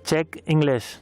Check English.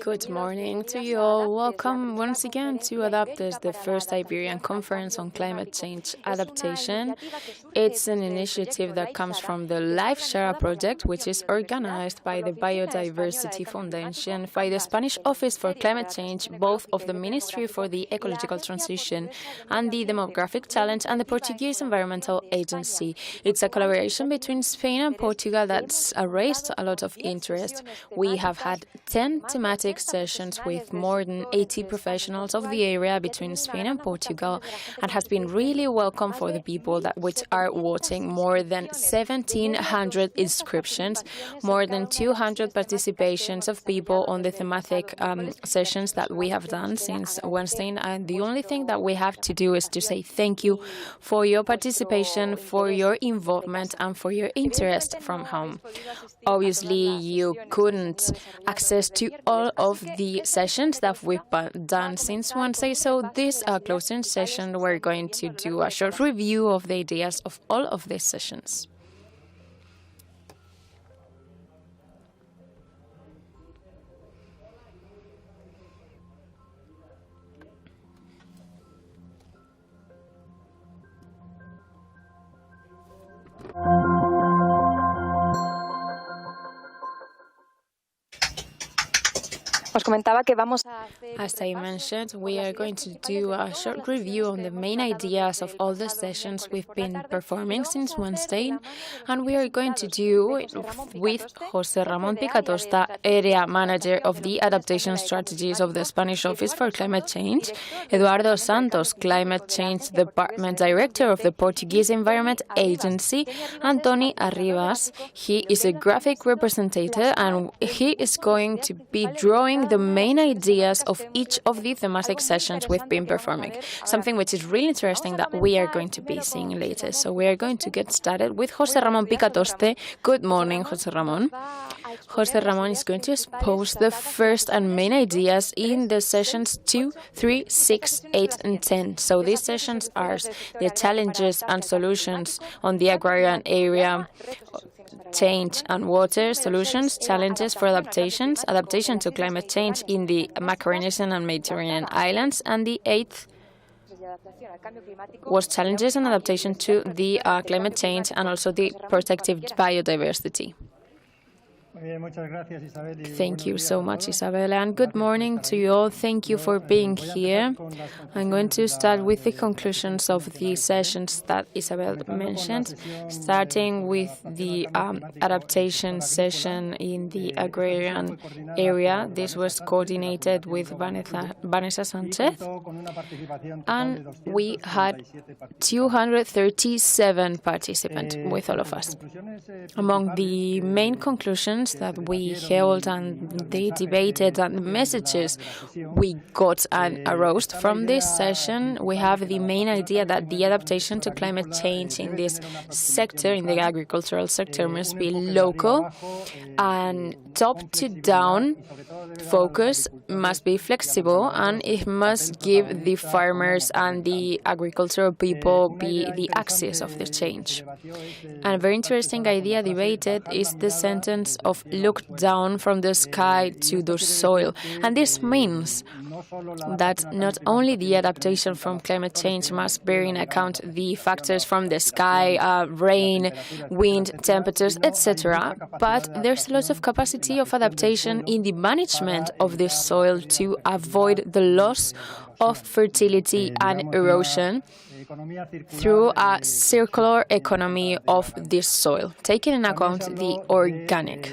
Good morning to you all. Welcome once again to Adaptation, the first Iberian conference on climate change adaptation. It's an initiative that comes from the Life Share project, which is organized by the Biodiversity Foundation, by the Spanish Office for Climate Change, both of the Ministry for the Ecological Transition and the Demographic Challenge, and the Portuguese Environmental Agency. It's a collaboration between Spain and Portugal that's raised a lot of interest. We have had 10 thematic sessions with more than 80 professionals of the area between Spain and Portugal, and has been really welcome for the people which are watching. More than 1,700 inscriptions, more than 200 participations of people on the thematic sessions that we have done since Wednesday. And the only thing that we have to do is to say thank you for your participation, for your involvement, and for your interest from home. Obviously, you couldn't access to all of the sessions that we've done since Wednesday, so this closing session we're going to do a short review of the ideas of all of these sessions. As I mentioned, we are going to do a short review on the main ideas of all the sessions we've been performing since Wednesday, and we are going to do it with José Ramón Picatosta, Area Manager of the Adaptation Strategies of the Spanish Office for Climate Change, Eduardo Santos, Climate Change Department Director of the Portuguese Environment Agency, and Tony Arribas. He is a graphic representative, and he is going to be drawing the main ideas of each of the thematic sessions we've been performing, something which is really interesting that we are going to be seeing later. So we are going to get started with José Ramón Picatoste. Good morning, José Ramón. José Ramón is going to expose the first and main ideas in the sessions 2, 3, 6, 8, and 10. So these sessions are the challenges and solutions on the agrarian area, change and water, solutions, challenges for adaptations, adaptation to climate change in the Macaronesian and Mediterranean islands, and the 8th was challenges and adaptation to the climate change and also the protective biodiversity. Thank you so much, Isabel, and good morning to you all. Thank you for being here. I'm going to start with the conclusions of the sessions that Isabel mentioned, starting with the adaptation session in the agrarian area. This was coordinated with Vanessa Sanchez, and we had 237 participants with all of us. Among the main conclusions that we held and they debated and the messages we got and arose from this session, we have the main idea that the adaptation to climate change in this sector, in the agricultural sector, must be local and top-to-down focus, must be flexible, and it must give the farmers and the agricultural people the access of the change. And a very interesting idea debated is the sentence of look down from the sky to the soil. And this means that not only the adaptation from climate change must bear in account the factors from the sky, rain, wind, temperatures, etc., but there's a lot of capacity of adaptation in the management of the soil to avoid the loss of fertility and erosion through a circular economy of this soil, taking into account the organic.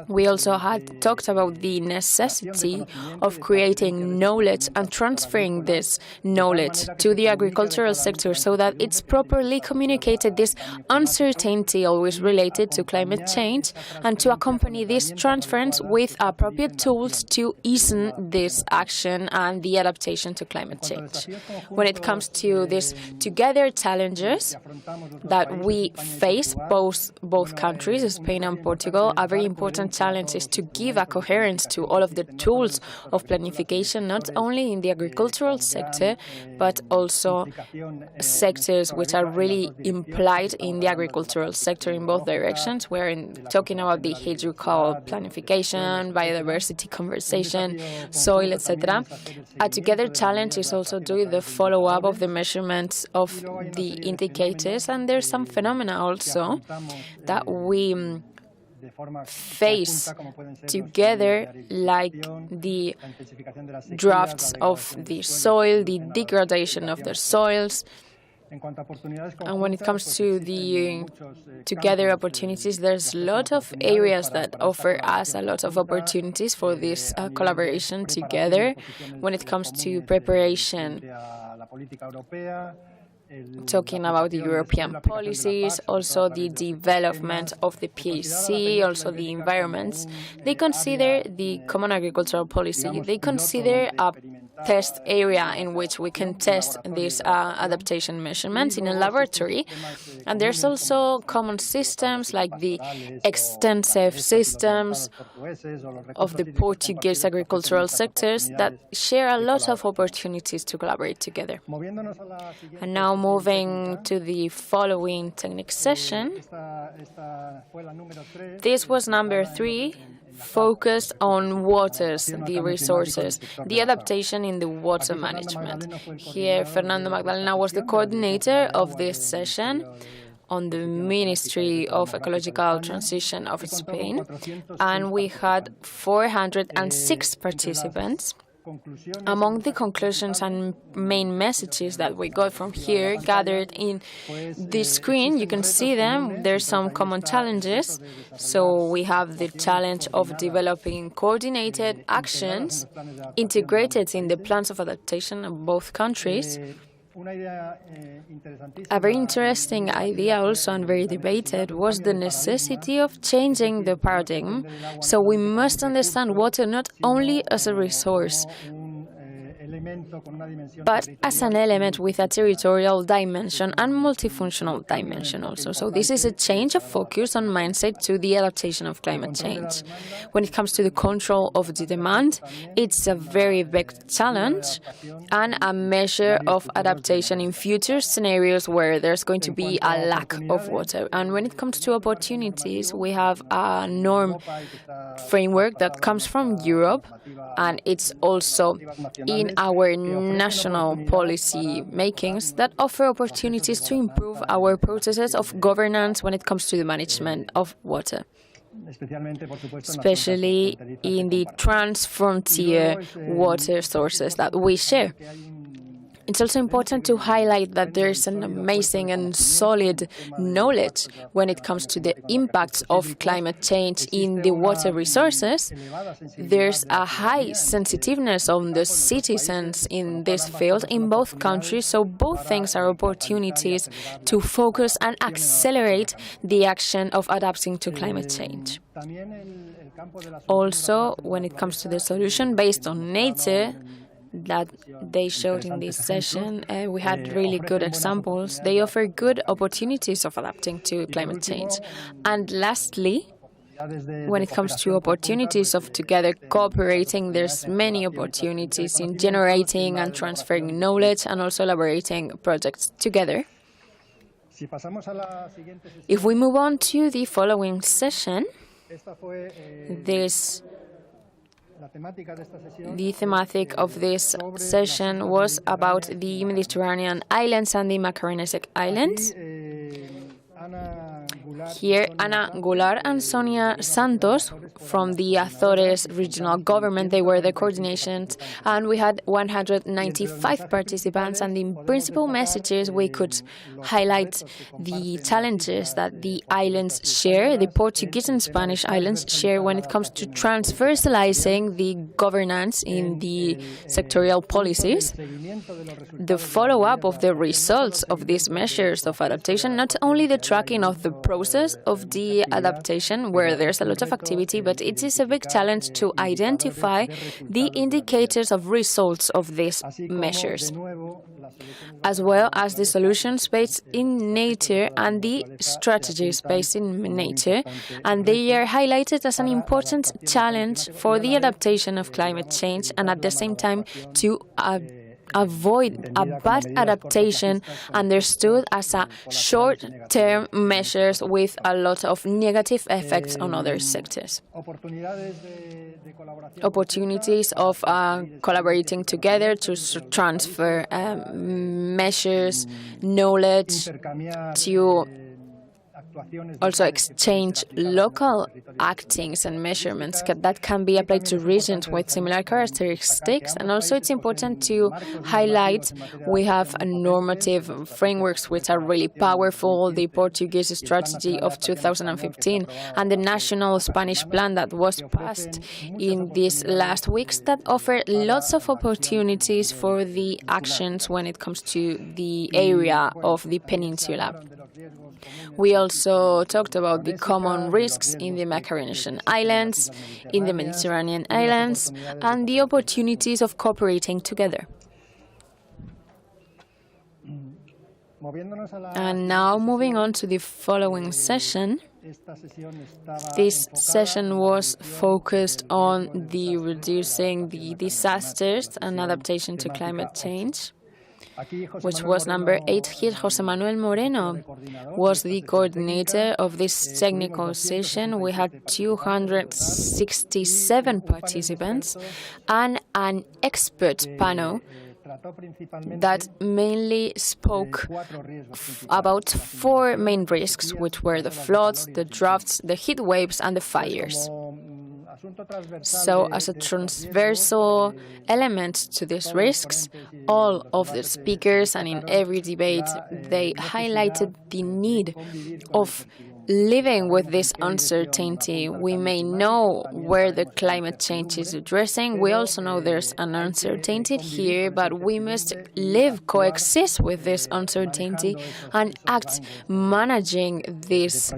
We also had talked about the necessity of creating knowledge and transferring this knowledge to the agricultural sector so that it's properly communicated, this uncertainty always related to climate change, and to accompany this transference with appropriate tools to ease this action and the adaptation to climate change. When it comes to these together challenges that we face, both countries, Spain and Portugal, a very important challenge is to give a coherence to all of the tools of planification, not only in the agricultural sector, but also sectors which are really implied in the agricultural sector in both directions. We're talking about the hydrological planification, biodiversity conversation, soil, etc. A together challenge is also doing the follow-up of the measurements of the indicators, and there's some phenomena also that we face together, like the drafts of the soil, the degradation of the soils. And when it comes to the together opportunities, there's a lot of areas that offer us a lot of opportunities for this collaboration together. When it comes to preparation, talking about the European policies, also the development of the PAC, also the environments, they consider the common agricultural policy. They consider a test area in which we can test these adaptation measurements in a laboratory. And there's also common systems like the extensive systems of the Portuguese agricultural sectors that share a lot of opportunities to collaborate together. And now moving to the following technique session. This was number 3, focused on waters, the resources, the adaptation in the water management. Here, Fernando Magdalena was the coordinator of this session on the Ministry of Ecological Transition of Spain, and we had 406 participants. Among the conclusions and main messages that we got from here, gathered in this screen, you can see them. There's some common challenges. So we have the challenge of developing coordinated actions integrated in the plans of adaptation of both countries. A very interesting idea also and very debated was the necessity of changing the paradigm. So we must understand water not only as a resource, but as an element with a territorial dimension and multifunctional dimension also. So this is a change of focus on mindset to the adaptation of climate change. When it comes to the control of the demand, it's a very big challenge and a measure of adaptation in future scenarios where there's going to be a lack of water. And when it comes to opportunities, we have a norm framework that comes from Europe, and it's also in our national policy makings that offer opportunities to improve our processes of governance when it comes to the management of water, especially in the transfrontier water sources that we share. It's also important to highlight that there's an amazing and solid knowledge when it comes to the impacts of climate change in the water resources. There's a high sensitiveness on the citizens in this field in both countries, so both things are opportunities to focus and accelerate the action of adapting to climate change. Also, when it comes to the solution based on nature, that they showed in this session, we had really good examples. They offer good opportunities of adapting to climate change. And lastly, when it comes to opportunities of together cooperating, there's many opportunities in generating and transferring knowledge and also elaborating projects together. If we move on to the following session, the thematic of this session was about the Mediterranean islands and the Macaronesic Islands. Here, Ana Goulart and Sonia Santos from the Azores regional government, they were the coordinations, and we had 195 participants, and the principal messages we could highlight the challenges that the islands share, the Portuguese and Spanish islands share when it comes to transversalizing the governance in the sectorial policies, the follow-up of the results of these measures of adaptation, not only the tracking of the process of the adaptation, where there's a lot of activity, but it is a big challenge to identify the indicators of results of these measures. as well as the solutions based in nature and the strategies based in nature, and they are highlighted as an important challenge for the adaptation of climate change and at the same time to avoid a bad adaptation understood as a short-term measures with a lot of negative effects on other sectors. Opportunities of collaborating together to transfer measures, knowledge, to also exchange local actings and measurements that can be applied to regions with similar characteristics. And also it's important to highlight we have normative frameworks which are really powerful, the Portuguese strategy of 2015 and the national Spanish plan that was passed in these last weeks that offer lots of opportunities for the actions when it comes to the area of the peninsula. We also talked about the common risks in the Macaronesian Islands, in the Mediterranean islands, and the opportunities of cooperating together. And now moving on to the following session. This session was focused on the reducing the disasters and adaptation to climate change, which was number 8 here. José Manuel Moreno was the coordinator of this technical session. We had 267 participants and an expert panel that mainly spoke about 4 main risks, which were the floods, the droughts, the heat waves, and the fires. So, as a transversal element to these risks, all of the speakers and in every debate, they highlighted the need of living with this uncertainty. We may know where the climate change is addressing. We also know there's an uncertainty here, but we must coexist with this uncertainty and act managing this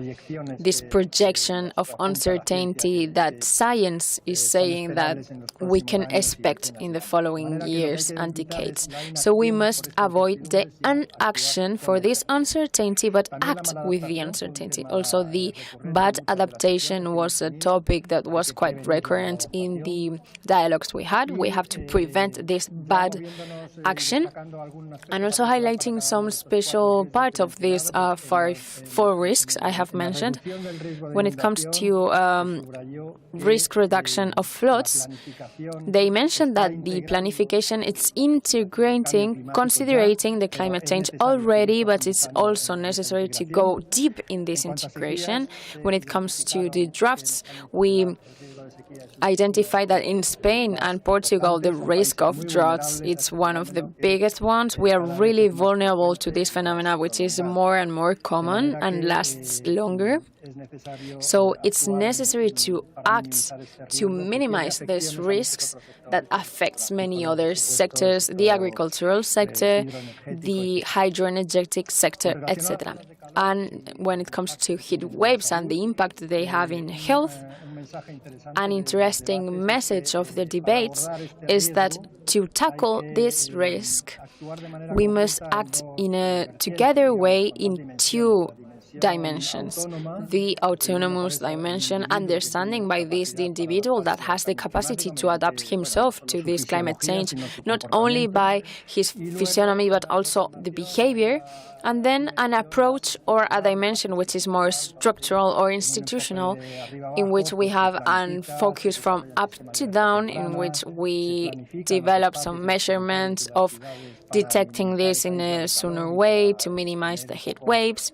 projection of uncertainty that science is saying that we can expect in the following years and decades. So we must avoid the inaction for this uncertainty, but act with the uncertainty. Also, the bad adaptation was a topic that was quite recurrent in the dialogues we had. We have to prevent this bad action, and also highlighting some special part of these 4 risks I have mentioned. When it comes to risk reduction of floods, they mentioned that the planification it's integrating, considering the climate change already, but it's also necessary to go deep in this integration. When it comes to the droughts, we identify that in Spain and Portugal, the risk of droughts it's one of the biggest ones. We are really vulnerable to this phenomena, which is more and more common and lasts longer. So it's necessary to act to minimize these risks that affects many other sectors, the agricultural sector, the hydroenergetic sector, etc. And when it comes to heat waves and the impact they have in health, an interesting message of the debates is that to tackle this risk, we must act in a together way in 2 dimensions. The autonomous dimension, understanding by this the individual that has the capacity to adapt himself to this climate change, not only by his physiognomy but also the behavior, and then an approach or a dimension which is more structural or institutional, in which we have a focus from up to down, in which we develop some measurements of detecting this in a sooner way to minimize the heat waves,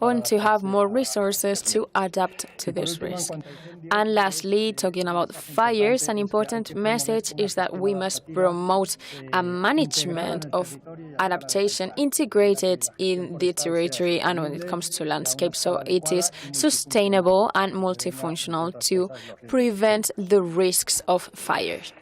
and to have more resources to adapt to this risk. And lastly, talking about fires, an important message is that we must promote a management of adaptation integrated in the territory and when it comes to landscape, so it is sustainable and multifunctional to prevent the risks of fires.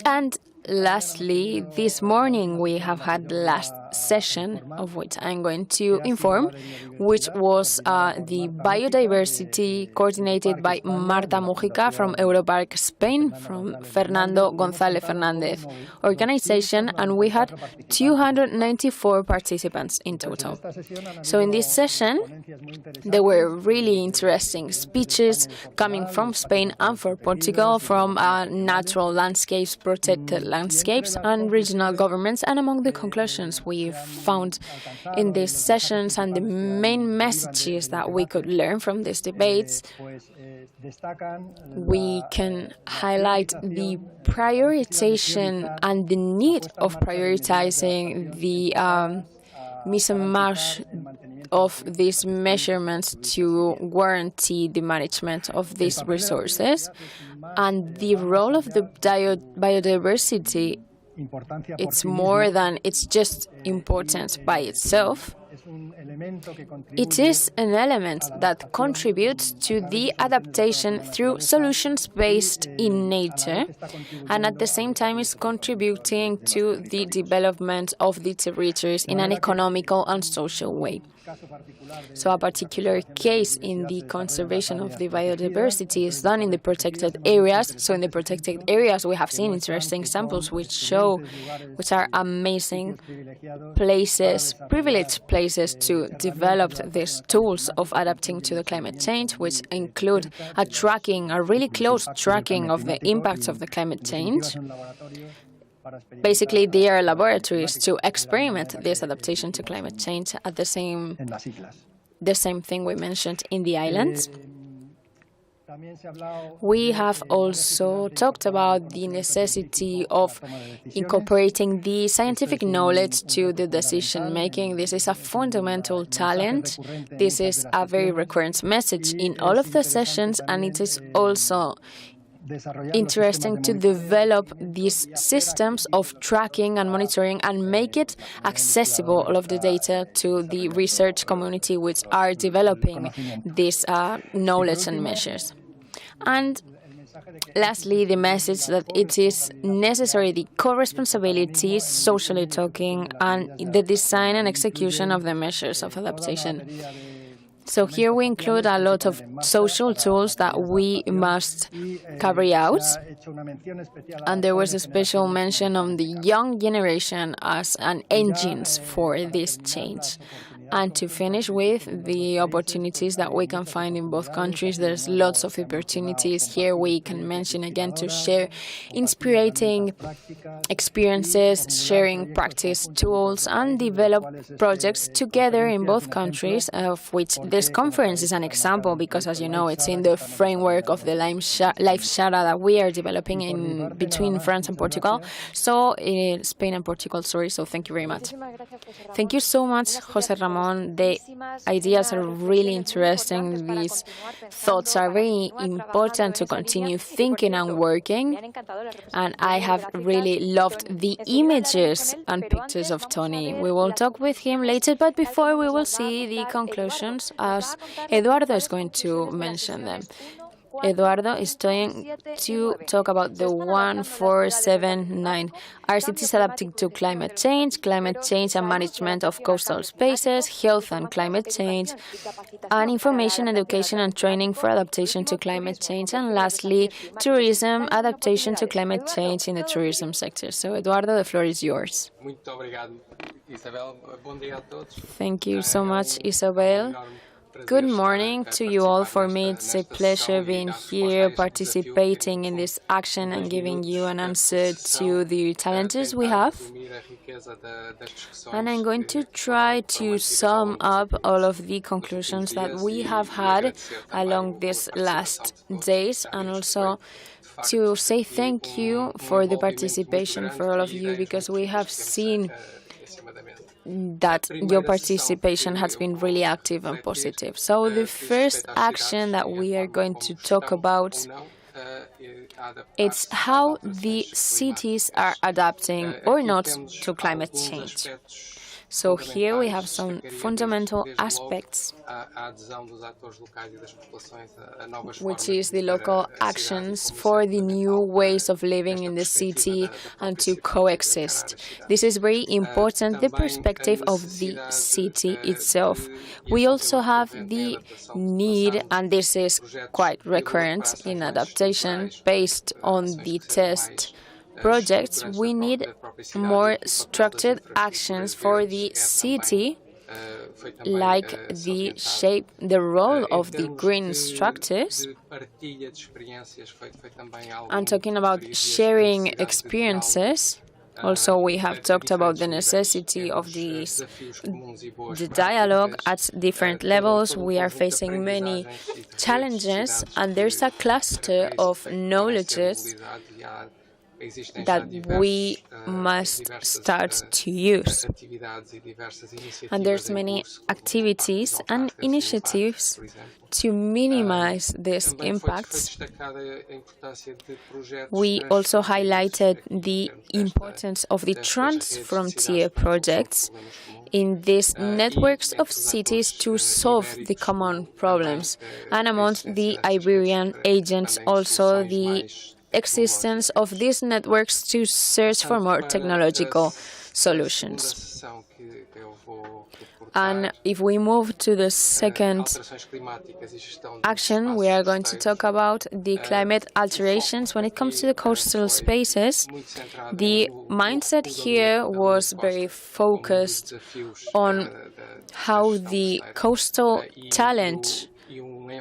And lastly, this morning we have had the last session, of which I'm going to inform, which was the biodiversity coordinated by Marta Mujica from Europark Spain, from Fernando González Fernández organization, and we had 294 participants in total. So in this session, there were really interesting speeches coming from Spain and from Portugal, from natural landscapes, protected landscapes, and regional governments. And among the conclusions we found in these sessions and the main messages that we could learn from these debates, we can highlight the prioritization and the need of prioritizing the mismatch of these measurements to guarantee the management of these resources, and the role of the biodiversity. It's more than it's just important by itself. It is an element that contributes to the adaptation through solutions based in nature, and at the same time is contributing to the development of the territories in an economical and social way. So a particular case in the conservation of the biodiversity is done in the protected areas. So in the protected areas, we have seen interesting examples which are amazing places, privileged places to develop these tools of adapting to the climate change, which include a really close tracking of the impacts of the climate change. Basically, they are laboratories to experiment this adaptation to climate change at the same thing we mentioned in the islands. We have also talked about the necessity of incorporating the scientific knowledge to the decision-making. This is a fundamental challenge. This is a very recurrent message in all of the sessions, and it is also interesting to develop these systems of tracking and monitoring and make it accessible, all of the data, to the research community which are developing this knowledge and measures. And lastly, the message that it is necessary the co-responsibility, socially talking, and the design and execution of the measures of adaptation. So here we include a lot of social tools that we must carry out. And there was a special mention on the young generation as an engines for this change. And to finish with the opportunities that we can find in both countries, there's lots of opportunities. Here we can mention again to share inspiring experiences, sharing practice tools, and develop projects together in both countries, of which this conference is an example, because as you know, it's in the framework of the Life Shara that we are developing in between France and Portugal. So Spain and Portugal, sorry. So thank you very much. Thank you so much, José Ramón. The ideas are really interesting. These thoughts are very important to continue thinking and working. And I have really loved the images and pictures of Tony. We will talk with him later, but before we will see the conclusions, as Eduardo is going to mention them. Eduardo is going to talk about the 1479 Are cities adapting to climate change and management of coastal spaces, health and climate change, and information, education and training for adaptation to climate change, and lastly, tourism, adaptation to climate change in the tourism sector. So Eduardo, the floor is yours. Thank you so much, Isabel. Good morning to you all. For me, it's a pleasure being here, participating in this action and giving you an answer to the challenges we have. And I'm going to try to sum up all of the conclusions that we have had along these last days, and also to say thank you for the participation for all of you, because we have seen that your participation has been really active and positive. So the first action that we are going to talk about, it's how the cities are adapting or not to climate change. So here we have some fundamental aspects, which is the local actions for the new ways of living in the city and to coexist. This is very important, the perspective of the city itself. We also have the need, and this is quite recurrent in adaptation, based on the test projects, we need more structured actions for the city, like the role of the green structures. And talking about sharing experiences, also we have talked about the necessity of the dialogue at different levels. We are facing many challenges, and there's a cluster of knowledges that we must start to use. And there's many activities and initiatives to minimize these impacts. We also highlighted the importance of the transfrontier projects in these networks of cities to solve the common problems. And among the Iberian agents, also the existence of these networks to search for more technological solutions. And if we move to the second action, we are going to talk about the climate alterations. When it comes to the coastal spaces, the mindset here was very focused on how the coastal talent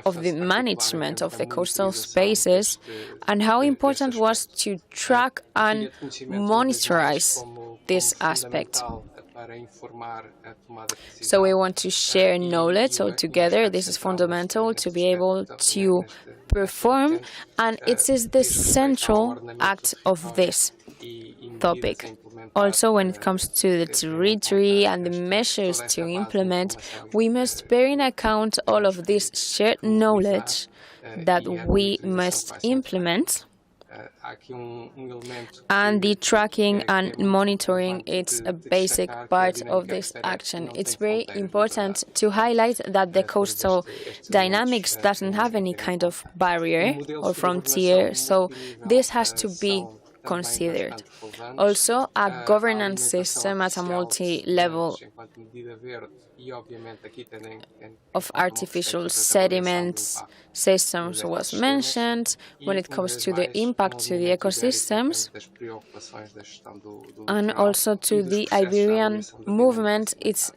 of the management of the coastal spaces and how important was to track and monitorize this aspect. So we want to share knowledge all together. This is fundamental to be able to perform, and it is the central act of this topic. Also, when it comes to the territory and the measures to implement, we must bear in account all of this shared knowledge that we must implement. And the tracking and monitoring is a basic part of this action. It's very important to highlight that the coastal dynamics doesn't have any kind of barrier or frontier, so this has to be considered. Also, a governance system at a multi-level of artificial sediments systems was mentioned when it comes to the impact to the ecosystems, and also to the Iberian movement. It's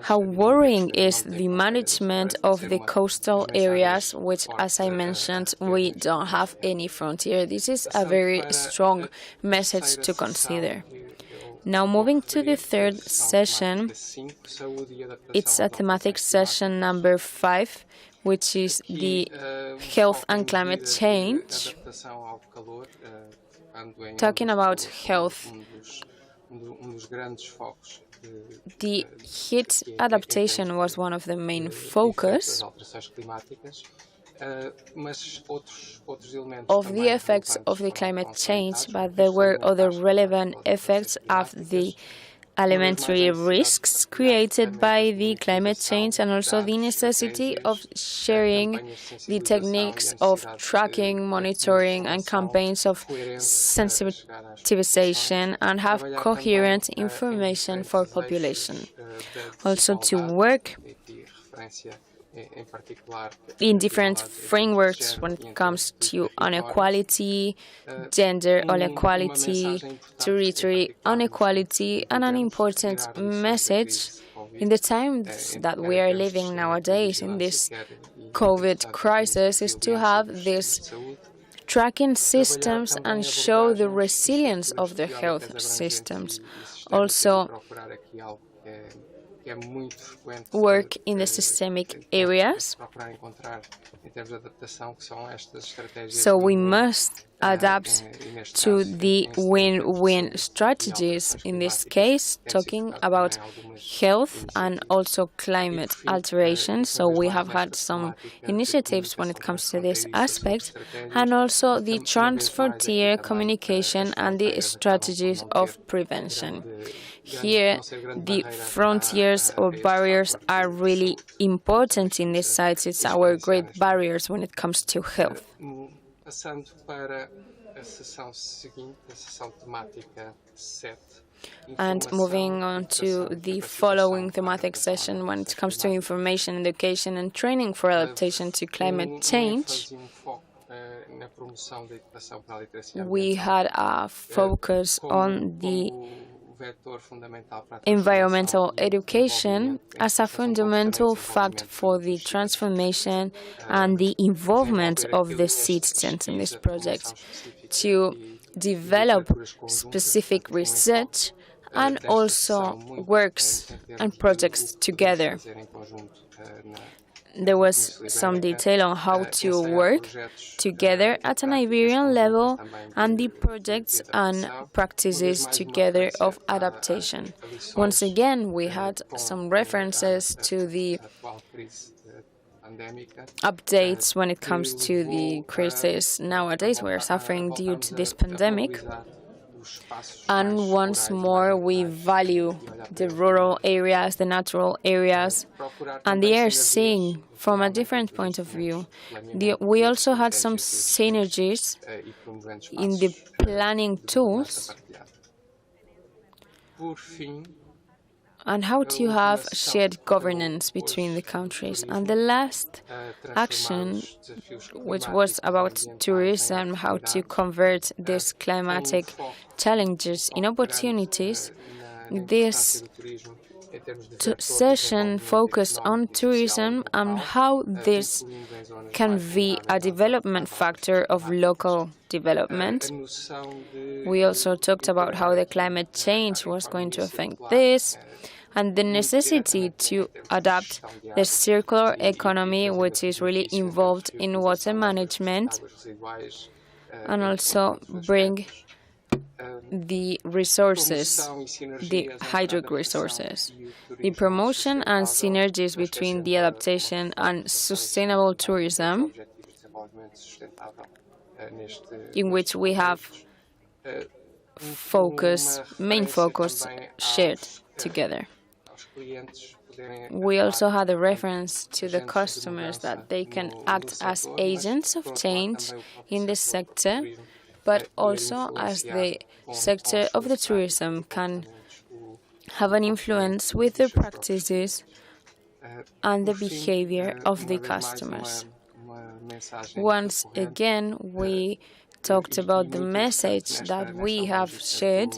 how worrying is the management of the coastal areas, which, as I mentioned, we don't have any frontier. This is a very strong message to consider. Now, moving to the third session, it's a thematic session number 5, which is the health and climate change. Talking about health, the heat adaptation was one of the main focus of the effects of the climate change, but there were other relevant effects of the elementary risks created by the climate change, and also the necessity of sharing the techniques of tracking, monitoring, and campaigns of sensitization, and have coherent information for population. Also to work in different frameworks when it comes to inequality, gender inequality, territory inequality, and an important message in the times that we are living nowadays in this COVID crisis is to have these tracking systems and show the resilience of the health systems. Also, work in the systemic areas. So we must adapt to the win-win strategies, in this case, talking about health and also climate alteration. So we have had some initiatives when it comes to this aspect, and also the transfrontier communication and the strategies of prevention. Here, the frontiers or barriers are really important in these sites. It's our great barriers when it comes to health. And moving on to the following thematic session when it comes to information, education and training for adaptation to climate change, we had a focus on the environmental education as a fundamental fact for the transformation and the involvement of the citizens in this project, to develop specific research and also works and projects together. There was some detail on how to work together at an Iberian level and the projects and practices together of adaptation. Once again, we had some references to the updates when it comes to the crisis nowadays we're suffering due to this pandemic. And once more, we value the rural areas, the natural areas, and they are seeing from a different point of view. We also had some synergies in the planning tools and how to have shared governance between the countries. And the last action, which was about tourism, how to convert these climatic challenges in opportunities, this session focused on tourism and how this can be a development factor of local development. We also talked about how the climate change was going to affect this, and the necessity to adapt the circular economy, which is really involved in water management, and also bring the resources, the hydric resources, the promotion and synergies between the adaptation and sustainable tourism, in which we have main focus shared together. We also had a reference to the customers that they can act as agents of change in this sector, but also as the sector of the tourism can have an influence with the practices and the behavior of the customers. Once again, we talked about the message that we have shared,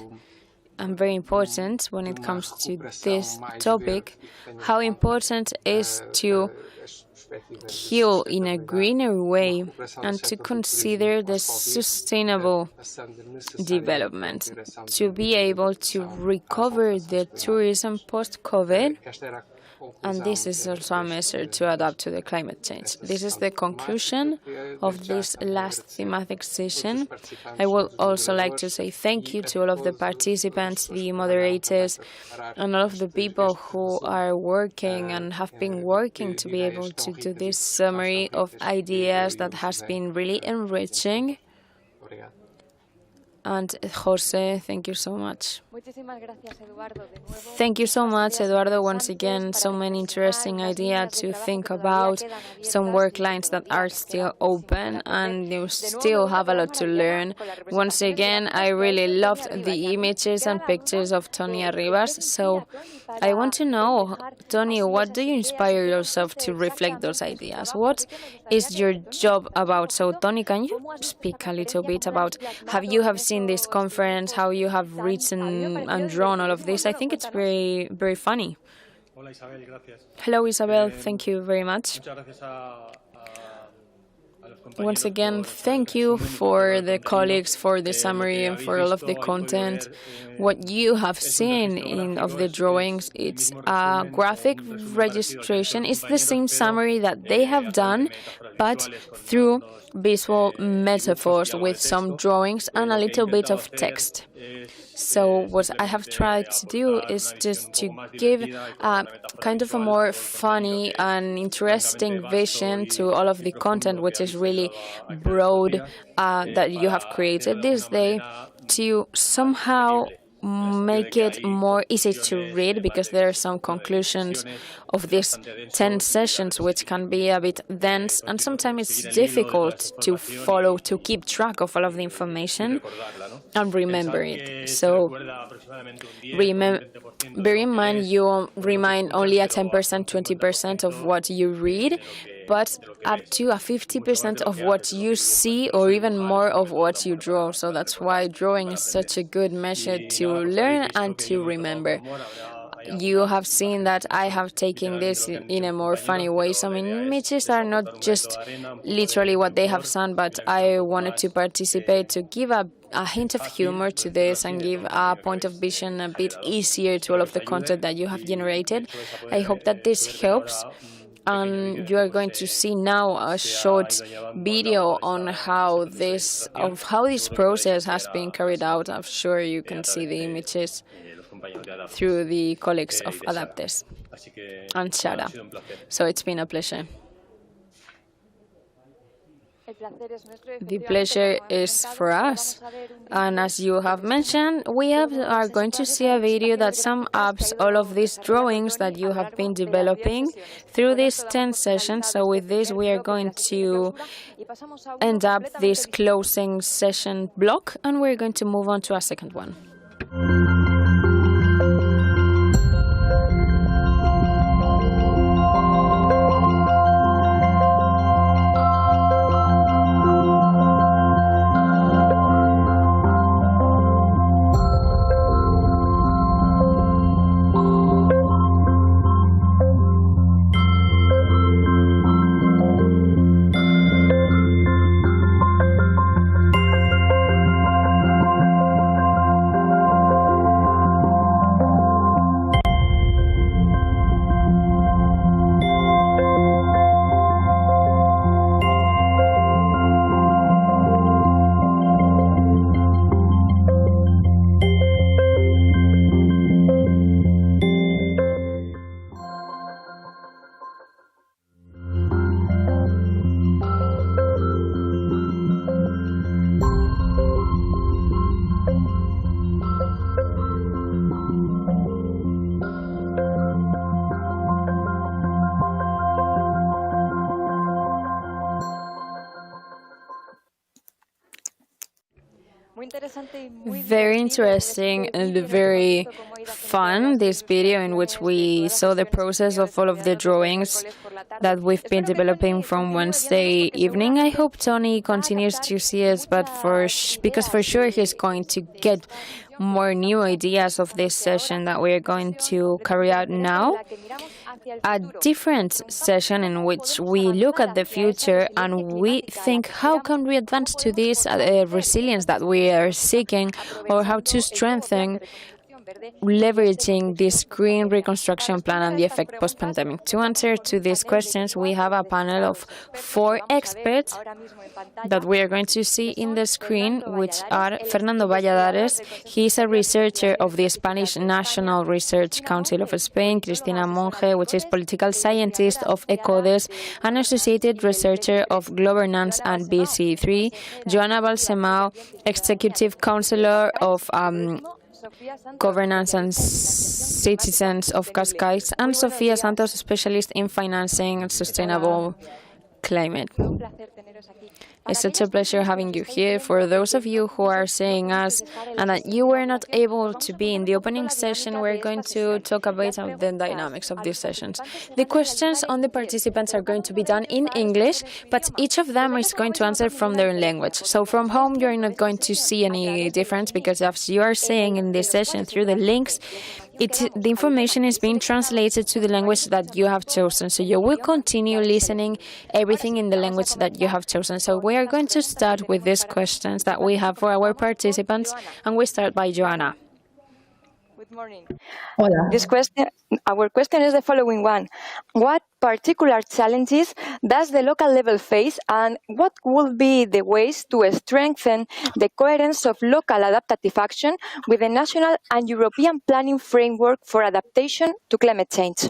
and very important when it comes to this topic, how important it is to heal in a greener way and to consider the sustainable development, to be able to recover the tourism post-COVID. And this is also a measure to adapt to the climate change. This is the conclusion of this last thematic session. I would also like to say thank you to all of the participants, the moderators, and all of the people who are working and have been working to be able to do this summary of ideas that has been really enriching. And Jose, thank you so much. Thank you so much, Eduardo, once again. So many interesting ideas to think about, some work lines that are still open, and you still have a lot to learn. Once again, I really loved the images and pictures of Tony Arribas. So I want to know, Tony, what do you inspire yourself to reflect those ideas? What is your job about? So, Tony, can you speak a little bit about how you have seen this conference, how you have written and drawn all of this? I think it's very, very funny. Hello, Isabel. Thank you very much. Once again, thank you for the colleagues for the summary and for all of the content. What you have seen of the drawings, it's a graphic registration. It's the same summary that they have done, but through visual metaphors with some drawings and a little bit of text. So what I have tried to do is just to give kind of a more funny and interesting vision to all of the content, which is really broad, that you have created this day, to somehow make it more easy to read, because there are some conclusions of these 10 sessions which can be a bit dense, and sometimes it's difficult to follow, to keep track of all of the information and remember it. So bear in mind you remind only a 10%, 20% of what you read, but up to a 50% of what you see, or even more of what you draw. So that's why drawing is such a good measure to learn and to remember. You have seen that I have taken this in a more funny way. So images are not just literally what they have said, but I wanted to participate to give a hint of humor to this and give a point of vision a bit easier to all of the content that you have generated. I hope that this helps. And you are going to see now a short video on how this process has been carried out. I'm sure you can see the images through the colleagues of Adaptes and Shara. So it's been a pleasure. The pleasure is for us. And as you have mentioned, we are going to see a video that sums up all of these drawings that you have been developing through these 10 sessions. So with this, we are going to end up this closing session block, and we're going to move on to a second one. Very interesting and very fun, this video in which we saw the process of all of the drawings that we've been developing from Wednesday evening. I hope Tony continues to see us, but because for sure he's going to get more new ideas of this session that we are going to carry out now. A different session in which we look at the future and we think, how can we advance to this resilience that we are seeking, or how to strengthen leveraging this green reconstruction plan and the effect post-pandemic. To answer to these questions, we have a panel of 4 experts that we are going to see in the screen, which are Fernando Valladares. He is a researcher of the Spanish National Research Council of Spain, Cristina Monge, which is political scientist of ECODES, and associated researcher of governance and BC3, Joana Balsemao, executive counselor of Governance and Citizens of Cascais, and Sofía Santos, specialist in financing and sustainable climate. It's such a pleasure having you here. For those of you who are seeing us and that you were not able to be in the opening session, we're going to talk about the dynamics of these sessions. The questions on the participants are going to be done in English, but each of them is going to answer from their language. So from home, you're not going to see any difference, because as you are seeing in this session through the links, the information is being translated to the language that you have chosen. So you will continue listening everything in the language that you have chosen. So we are going to start with these questions that we have for our participants, and we start by Joana. Good morning. Hola. Our question is the following one. What particular challenges does the local level face, and what would be the ways to strengthen the coherence of local adaptive action with the national and European planning framework for adaptation to climate change?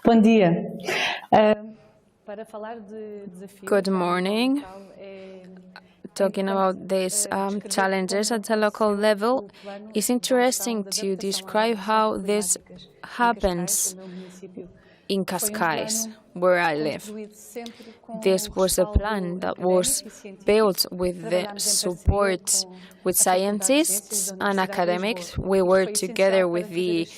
Bom dia. Good morning. talking about these challenges at the local level, it's interesting to describe how this happens in Cascais, where I live. This was a plan that was built with the support with scientists and academics. We worked together with the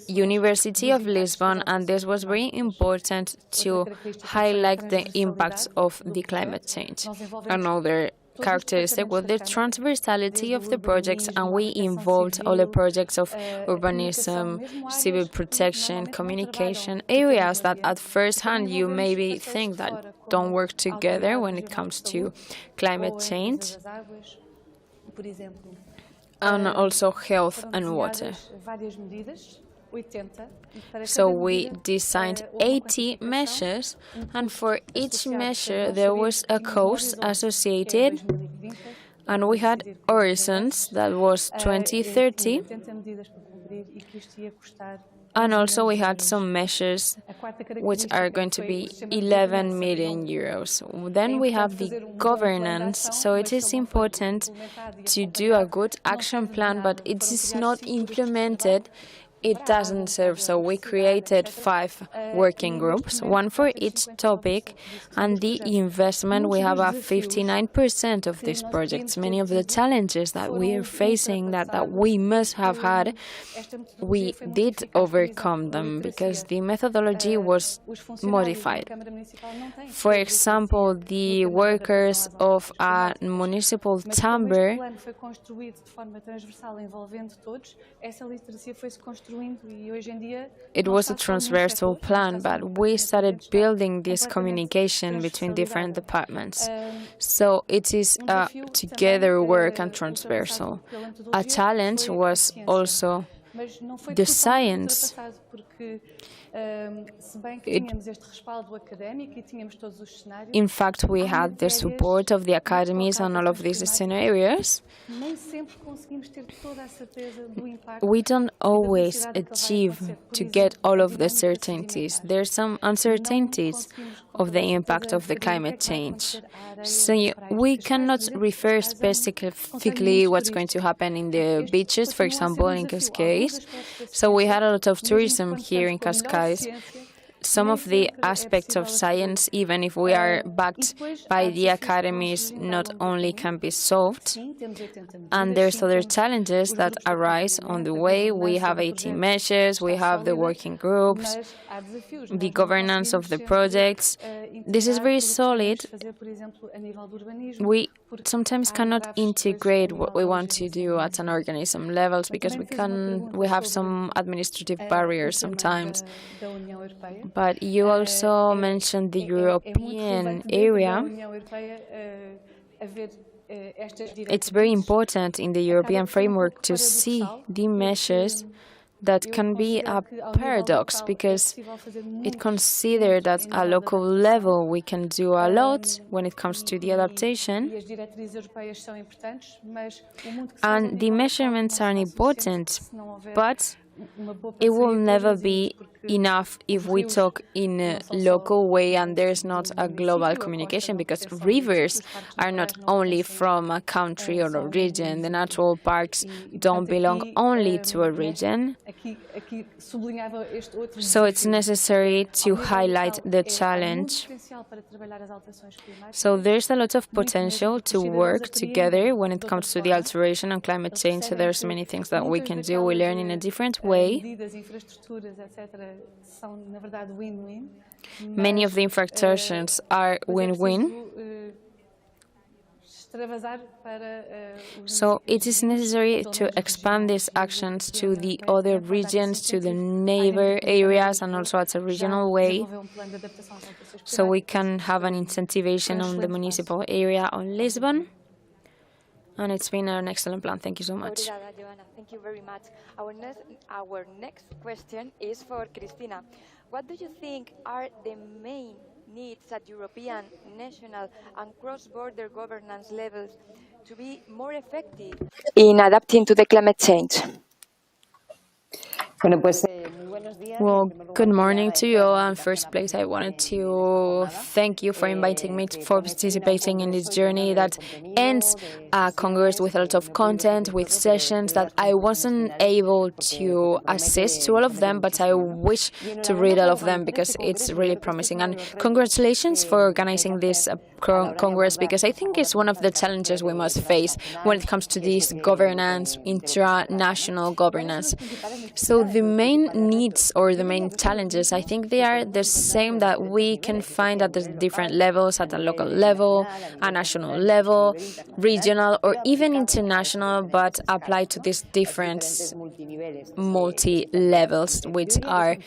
University of Lisbon, and this was very important to highlight the impacts of the climate change. Another characteristic was the transversality of the projects, and we involved all the projects of urbanism, civil protection, communication, areas that at first hand you maybe think that don't work together when it comes to climate change, and also health and water. So we designed 80 measures, and for each measure there was a cost associated, and we had horizons that was 2030, and also we had some measures which are going to be 11 million euros. Then we have the governance, so it is important to do a good action plan, but it is not implemented. It doesn't serve, so we created 5 working groups, one for each topic, and the investment, we have a 59% of these projects. Many of the challenges that we are facing, that we must have had, we did overcome them because the methodology was modified. For example, the workers of a municipal chamber, it was a transversal plan, but we started building this communication between different departments. So it is together work and transversal. A challenge was also the science. In fact, we had the support of the academies and all of these scenarios. We don't always achieve to get all of the certainties. There's some uncertainties of the impact of the climate change. So we cannot refer specifically what's going to happen in the beaches, for example, in Cascais. So we had a lot of tourism here in Cascais. Some of the aspects of science, even if we are backed by the academies, not only can be solved, and there's other challenges that arise on the way. We have 18 measures, we have the working groups, the governance of the projects. This is very solid. We sometimes cannot integrate what we want to do at an organism levels because we have some administrative barriers sometimes. But you also mentioned the European area. It's very important in the European framework to see the measures that can be a paradox because it considers that at a local level we can do a lot when it comes to the adaptation, and the measurements are important, but it will never be enough if we talk in a local way and there's not a global communication, because rivers are not only from a country or a region. The natural parks don't belong only to a region. So it's necessary to highlight the challenge. So there's a lot of potential to work together when it comes to the alteration and climate change. So there's many things that we can do. We learn in a different way. Many of the infrastructures are win-win. So it is necessary to expand these actions to the other regions, to the neighbor areas, and also at a regional way. So we can have an incentivization on the municipal area on Lisbon. And it's been an excellent plan. Thank you so much. Thank you very much. Our next question is for Cristina. What do you think are the main needs at European, national and cross-border governance levels to be more effective in adapting to the climate change? Well, good morning to you all. In first place, I wanted to thank you for inviting me for participating in this journey that ends a Congress with a lot of content, with sessions that I wasn't able to assist to all of them, but I wish to read all of them because it's really promising. And congratulations for organizing this Congress, because I think it's one of the challenges we must face when it comes to this governance, intranational governance. So the main needs or the main challenges, I think they are the same that we can find at the different levels, at the local level, a national level, regional, or even international, but applied to these different multi-levels, which are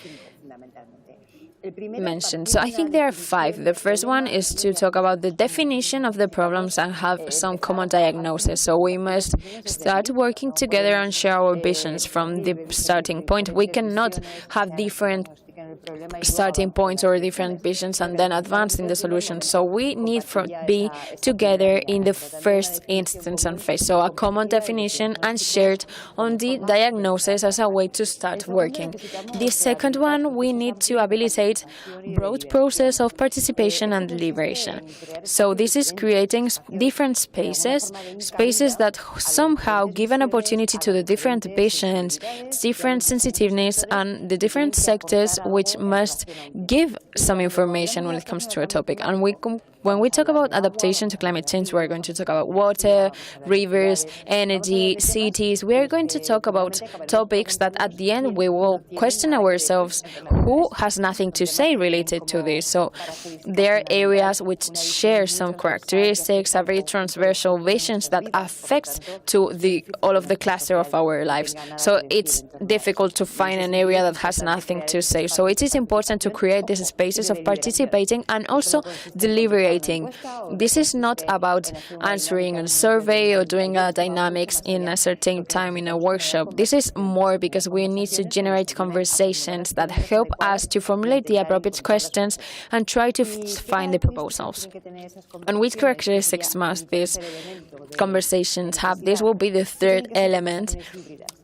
mentioned. So I think there are 5. The first one is to talk about the definition of the problems and have some common diagnosis. So we must start working together and share our visions from the starting point. We cannot have different starting points or different visions and then advance in the solution. So we need to be together in the first instance and phase. So a common definition and shared on the diagnosis as a way to start working. The second one, we need to habilitate broad process of participation and deliberation. So this is creating different spaces that somehow give an opportunity to the different visions, different sensitiveness, and the different sectors which must give some information when it comes to a topic. And when we talk about adaptation to climate change, we're going to talk about water, rivers, energy, cities. We are going to talk about topics that at the end we will question ourselves who has nothing to say related to this. So there are areas which share some characteristics, a very transversal visions that affect to all of the cluster of our lives. So it's difficult to find an area that has nothing to say. So it is important to create these spaces of participating and also deliberating. This is not about answering a survey or doing a dynamics in a certain time in a workshop. This is more because we need to generate conversations that help us to formulate the appropriate questions and try to find the proposals. And which characteristics must these conversations have? This will be the third element.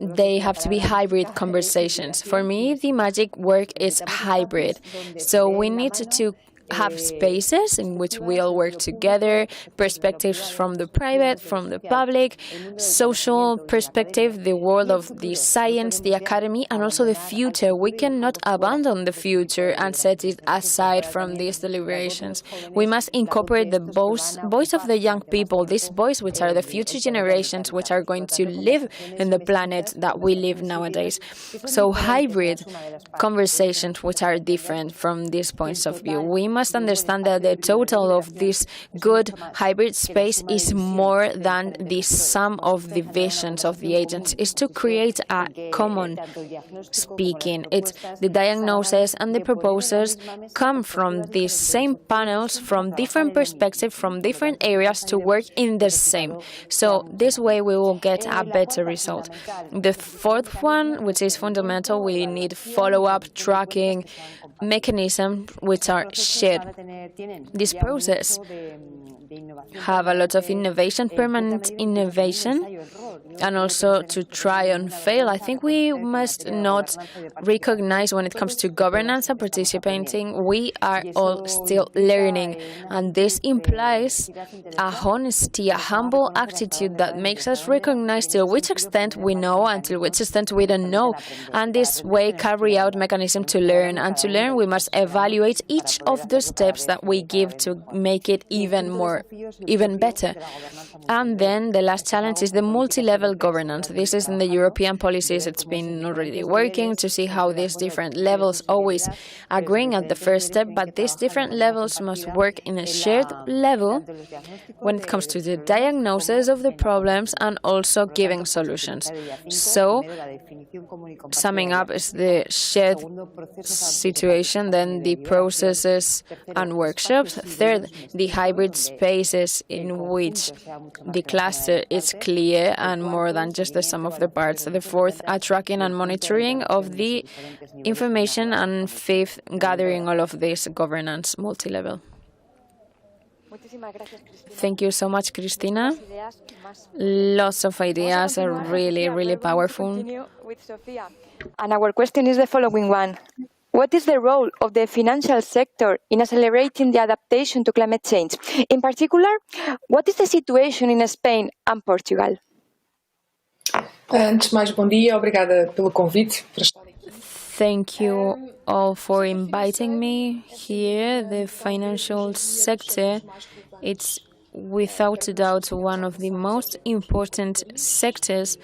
They have to be hybrid conversations. For me, the magic word is hybrid. So we need to have spaces in which we all work together, perspectives from the private, from the public, social perspective, the world of the science, the academy, and also the future. We cannot abandon the future and set it aside from these deliberations. We must incorporate the voice of the young people, these voices which are the future generations which are going to live in the planet that we live nowadays. So hybrid conversations which are different from these points of view. We must understand that the total of this good hybrid space is more than the sum of the visions of the agents. It's to create a common speaking. It's the diagnosis and the proposals come from these same panels, from different perspectives, from different areas to work in the same. So this way we will get a better result. The fourth one, which is fundamental, we need follow-up, tracking, mechanisms which are shared. This process have a lot of innovation, permanent innovation, and also to try and fail. I think we must not recognize when it comes to governance and participating, we are all still learning. And this implies a honesty, a humble attitude that makes us recognize to which extent we know and to which extent we don't know. And this way carry out mechanism to learn. And to learn, we must evaluate each of the steps that we give to make it even better. And then the last challenge is the multi-level governance. This is in the European policies. It's been already working to see how these different levels always agreeing at the first step, but these different levels must work in a shared level when it comes to the diagnosis of the problems and also giving solutions. So, summing up is the shared situation, then the processes and workshops. Third, the hybrid spaces in which the cluster is clear and more than just the sum of the parts. The fourth, a tracking and monitoring of the information, and fifth, gathering all of this governance multi-level. Thank you so much, Cristina. Lots of ideas are really, really powerful. And our question is the following one. What is the role of the financial sector in accelerating the adaptation to climate change? In particular, what is the situation in Spain and Portugal? Antes de mais, bom dia, obrigada pelo convite. Thank you all for inviting me here. The financial sector, it's without a doubt one of the most important sectors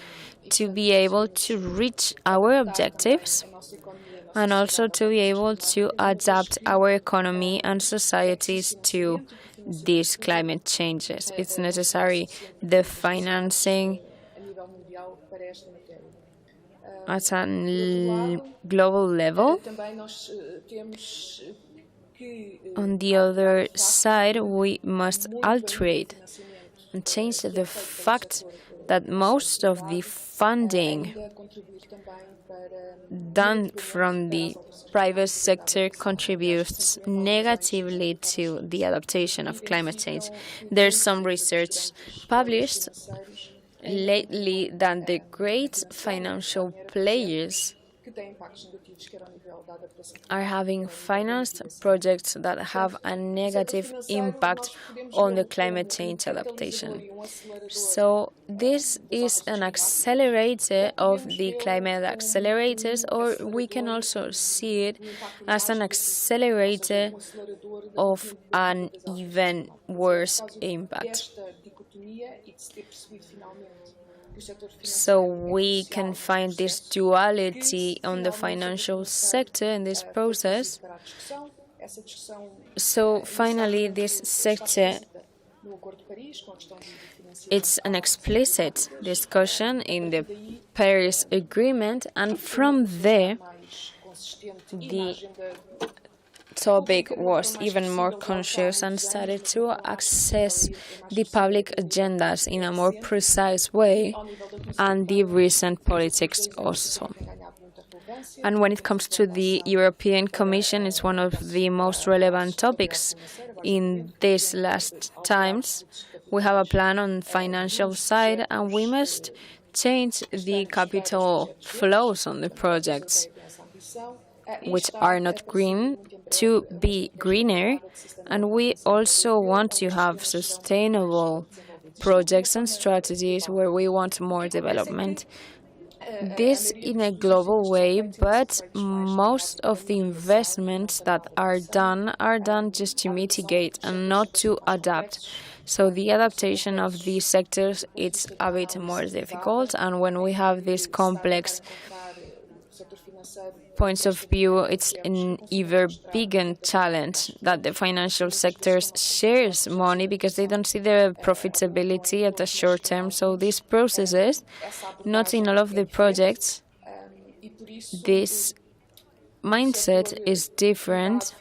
to be able to reach our objectives and also to be able to adapt our economy and societies to these climate changes. It's necessary the financing at a global level. On the other side, we must alterate and change the fact that most of the funding done from the private sector contributes negatively to the adaptation of climate change. There's some research published lately that the great financial players are having financed projects that have a negative impact on the climate change adaptation. So this is an accelerator of the climate accelerators, or we can also see it as an accelerator of an even worse impact. So we can find this duality on the financial sector in this process. So finally, this sector, it's an explicit discussion in the Paris Agreement, and from there, the topic was even more conscious and started to access the public agendas in a more precise way, and the recent politics also. And when it comes to the European Commission, it's one of the most relevant topics in these last times. We have a plan on financial side, and we must change the capital flows on the projects, which are not green, to be greener, and we also want to have sustainable projects and strategies where we want more development. This in a global way, but most of the investments that are done just to mitigate and not to adapt. So the adaptation of these sectors, it's a bit more difficult, and when we have this complex points of view, it's an even bigger challenge that the financial sectors shares money because they don't see the profitability at the short term. So these processes, not in all of the projects, this mindset is different.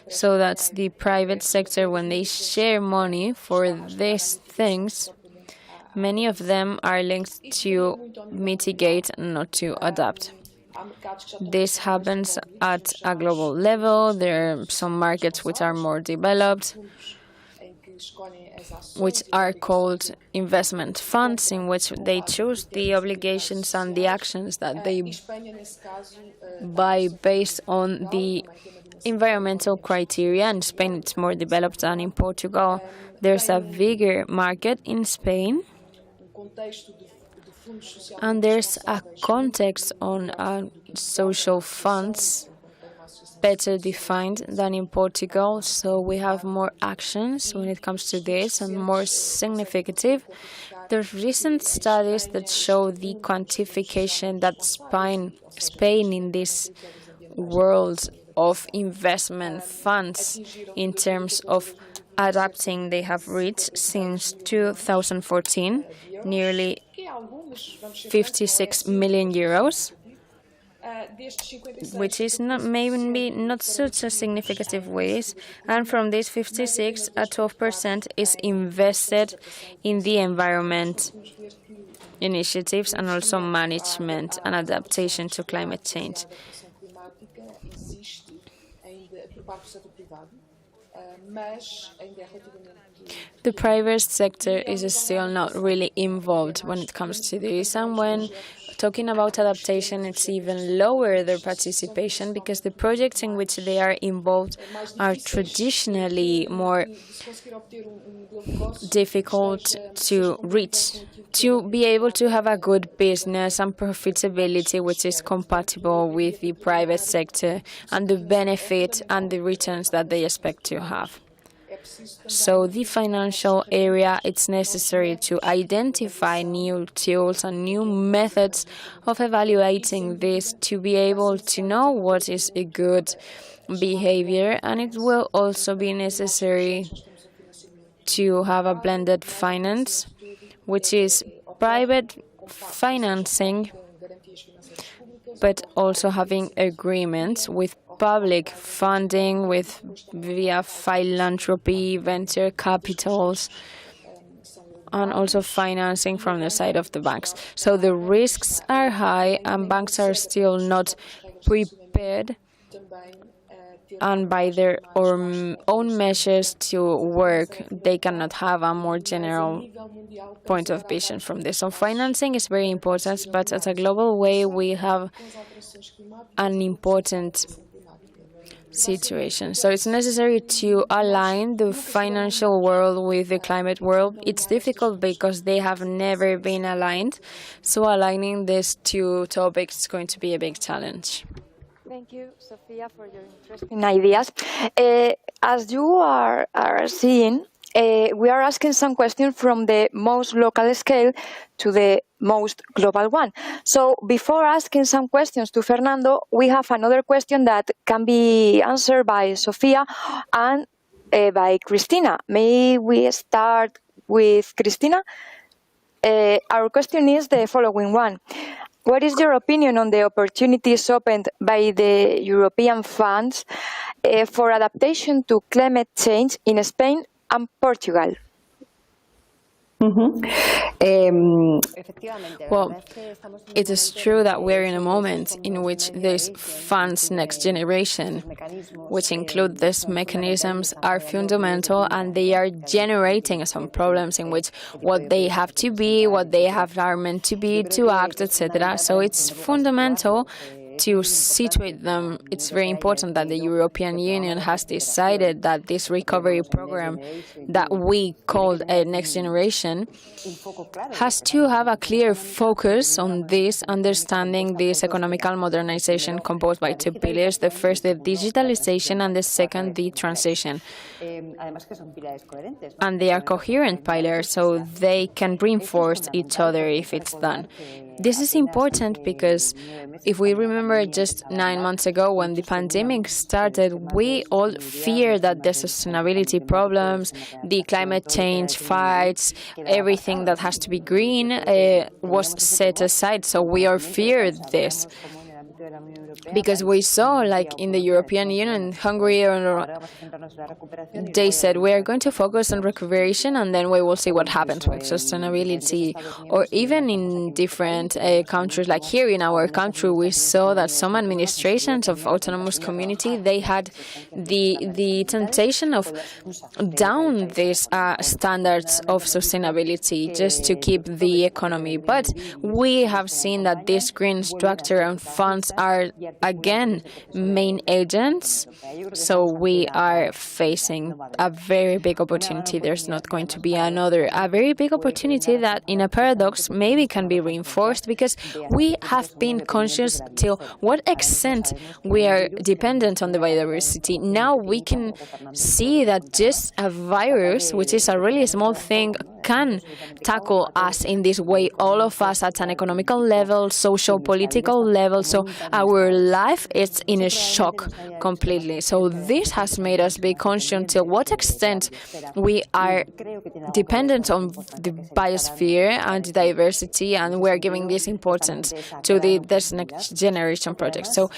So that's the private sector, when they share money for these things, many of them are linked to mitigate and not to adapt. This happens at a global level. There are some markets which are more developed, which are called investment funds, in which they choose the obligations and the actions that they buy based on the environmental criteria. In Spain, it's more developed than in Portugal. There's a bigger market in Spain, and there's a context on social funds better defined than in Portugal. So we have more actions when it comes to this and more significative. There's recent studies that show the quantification that Spain in this world of investment funds in terms of adapting, they have reached since 2014 nearly 56 million euros, which is maybe not such a significant ways. And from this 56, 12% is invested in the environment initiatives and also management and adaptation to climate change. The private sector is still not really involved when it comes to this, and when talking about adaptation, it's even lower their participation because the projects in which they are involved are traditionally more difficult to reach, to be able to have a good business and profitability which is compatible with the private sector and the benefit and the returns that they expect to have. So the financial area, it's necessary to identify new tools and new methods of evaluating this to be able to know what is a good behavior, and it will also be necessary to have a blended finance, which is private financing, but also having agreements with public funding via philanthropy, venture capitals, and also financing from the side of the banks. So the risks are high and banks are still not prepared and by their own measures to work, they cannot have a more general point of vision from this. So financing is very important, but at a global way, we have an important situation. So it's necessary to align the financial world with the climate world. It's difficult because they have never been aligned. So aligning these two topics is going to be a big challenge. Thank you, Sophia, for your interesting ideas. As you are seeing, we are asking some questions from the most local scale to the most global one. So before asking some questions to Fernando, we have another question that can be answered by Sophia and by Cristina. May we start with Cristina? Our question is the following one. What is your opinion on the opportunities opened by the European funds for adaptation to climate change in Spain and Portugal? Well, it is true that we're in a moment in which these funds next generation, which include these mechanisms, are fundamental, and they are generating some problems in which what they have to be, what they are meant to be, to act, etc. So it's fundamental to situate them. It's very important that the European Union has decided that this recovery program that we called Next Generation has to have a clear focus on this, understanding this economical modernization composed by two pillars. The first, the digitalization, and the second, the transition. And they are coherent pillars, so they can reinforce each other if it's done. This is important because if we remember just 9 months ago when the pandemic started, we all feared that the sustainability problems, the climate change fights, everything that has to be green was set aside. So we all feared this. Because we saw, like in the European Union, Hungary, they said we are going to focus on recuperation and then we will see what happens with sustainability. Or even in different countries, like here in our country, we saw that some administrations of autonomous community, they had the temptation of down these standards of sustainability just to keep the economy. But we have seen that this green structure and funds are again main agents, so we are facing a very big opportunity. There's not going to be a very big opportunity that in a paradox maybe can be reinforced because we have been conscious till what extent we are dependent on the biodiversity. Now we can see that just a virus, which is a really small thing, can tackle us in this way, all of us at an economical level, social, political level. So our life is in a shock completely. So this has made us be conscious to what extent we are dependent on the biosphere and diversity, and we're giving this importance to this next generation project. So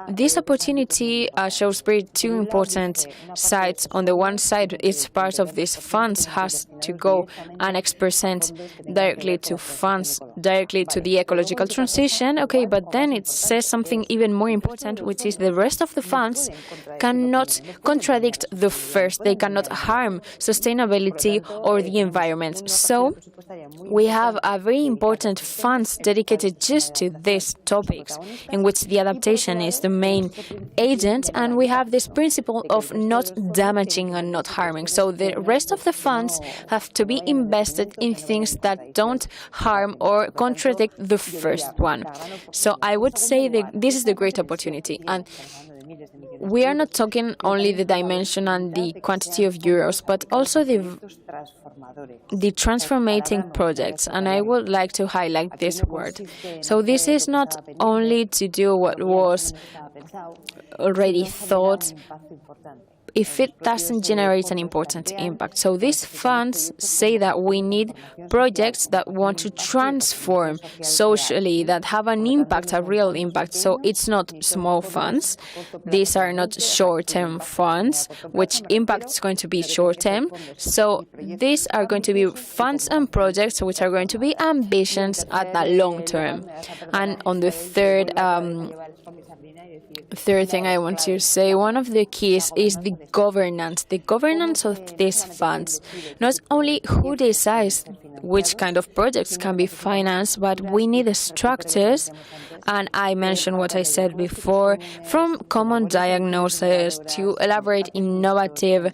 this opportunity shows two important sides. On the one side, it's part of these funds has to go go an X% directly to funds, directly to the ecological transition. Okay, but then it says something even more important, which is the rest of the funds cannot contradict the first. They cannot harm sustainability or the environment. So we have a very important funds dedicated just to these topics, in which the adaptation is the main agent, and we have this principle of not damaging and not harming. So the rest of the funds have to be invested in things that don't harm or contradict the first one. So I would say that this is the great opportunity. And we are not talking only the dimension and the quantity of euros, but also the transformating projects. And I would like to highlight this word. So this is not only to do what was already thought, if it doesn't generate an important impact. So these funds say that we need projects that want to transform socially, that have an impact, a real impact. So it's not small funds. These are not short-term funds, which impact is going to be short-term. So these are going to be funds and projects which are going to be ambitions at the long term. And on the third thing I want to say, one of the keys is the governance of these funds. Not only who decides which kind of projects can be financed, but we need the structures, and I mentioned what I said before, from common diagnosis to elaborate innovative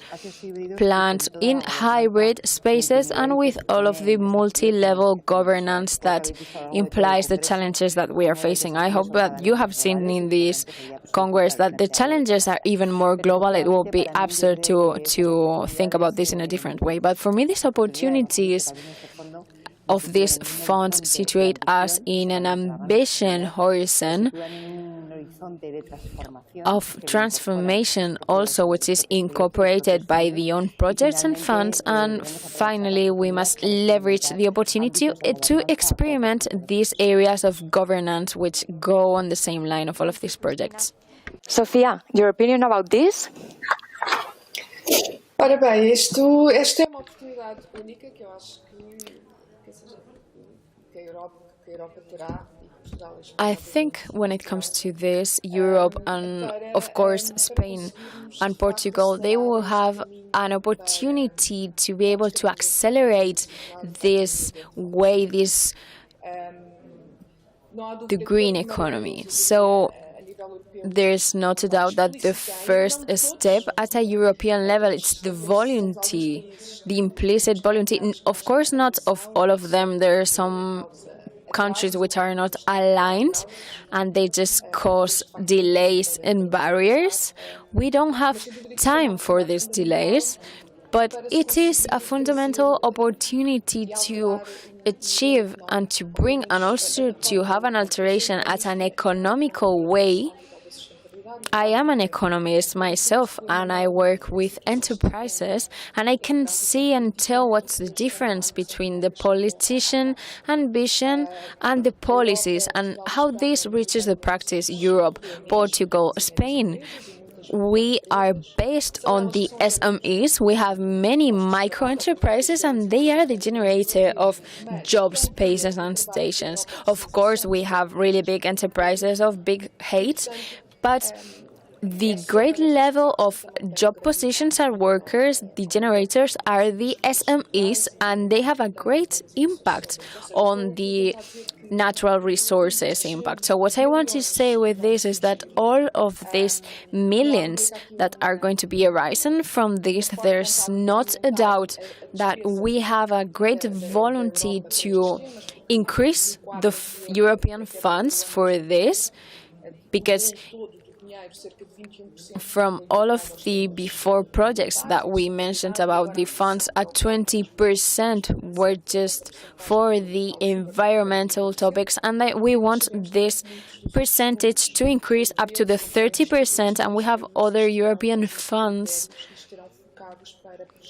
plans in hybrid spaces and with all of the multi-level governance that implies the challenges that we are facing. I hope that you have seen in this Congress that the challenges are even more global. It will be absurd to think about this in a different way. But for me, these opportunities of these funds situate us in an ambition horizon of transformation also, which is incorporated by the own projects and funds. And finally, we must leverage the opportunity to experiment these areas of governance which go on the same line of all of these projects. Sofia, your opinion about this? Ora bem, esta é uma oportunidade única que eu acho que a Europa terá. I think when it comes to this, Europe and, of course, Spain and Portugal, they will have an opportunity to be able to accelerate this way, the green economy. So there's not a doubt that the first step at a European level, it's the voluntary, the implicit voluntary. Of course, not of all of them. There are some countries which are not aligned and they just cause delays and barriers. We don't have time for these delays, but it is a fundamental opportunity to achieve and to bring and also to have an alteration at an economical way. I am an economist myself and I work with enterprises, and I can see and tell what's the difference between the politician ambition and the policies and how this reaches the practice. Europe, Portugal, Spain. We are based on the SMEs. We have many micro enterprises and they are the generator of job spaces and stations. Of course, we have really big enterprises of big height, but the great level of job positions are workers, the generators are the SMEs, and they have a great impact on the natural resources impact. So what I want to say with this is that all of these millions that are going to be arising from this, there's not a doubt that we have a great volunteer to increase the European funds for this, because from all of the before projects that we mentioned about the funds, at 20% were just for the environmental topics, and that we want this percentage to increase up to the 30%, and we have other European funds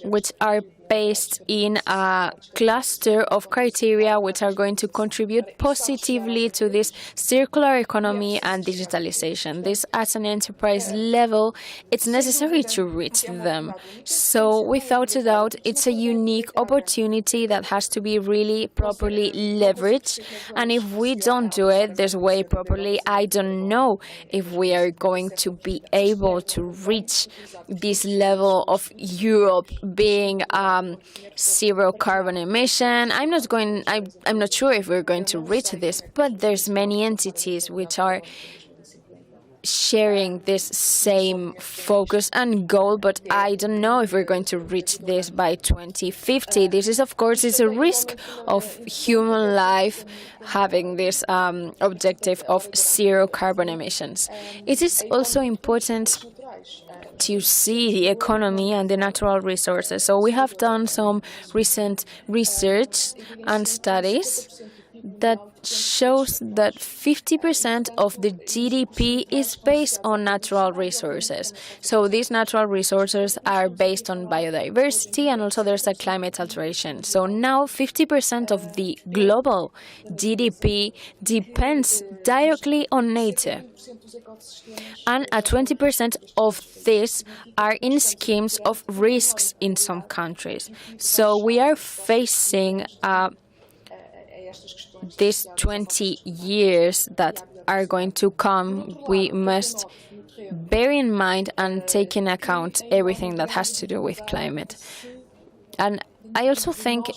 which are based in a cluster of criteria which are going to contribute positively to this circular economy and digitalization. This, at an enterprise level, it's necessary to reach them. So, without a doubt, it's a unique opportunity that has to be really properly leveraged. And if we don't do it this way properly, I don't know if we are going to be able to reach this level of Europe being zero carbon emission. I'm not sure if we're going to reach this, but there's many entities which are sharing this same focus and goal, but I don't know if we're going to reach this by 2050. This is, of course, is a risk of human life having this objective of zero carbon emissions. It is also important to see the economy and the natural resources. So we have done some recent research and studies that shows that 50% of the GDP is based on natural resources. So these natural resources are based on biodiversity, and also there's a climate alteration. So now 50% of the global GDP depends directly on nature. And 20% of this are in schemes of risks in some countries. So we are facing these 20 years that are going to come. We must bear in mind and take in account everything that has to do with climate. And I also think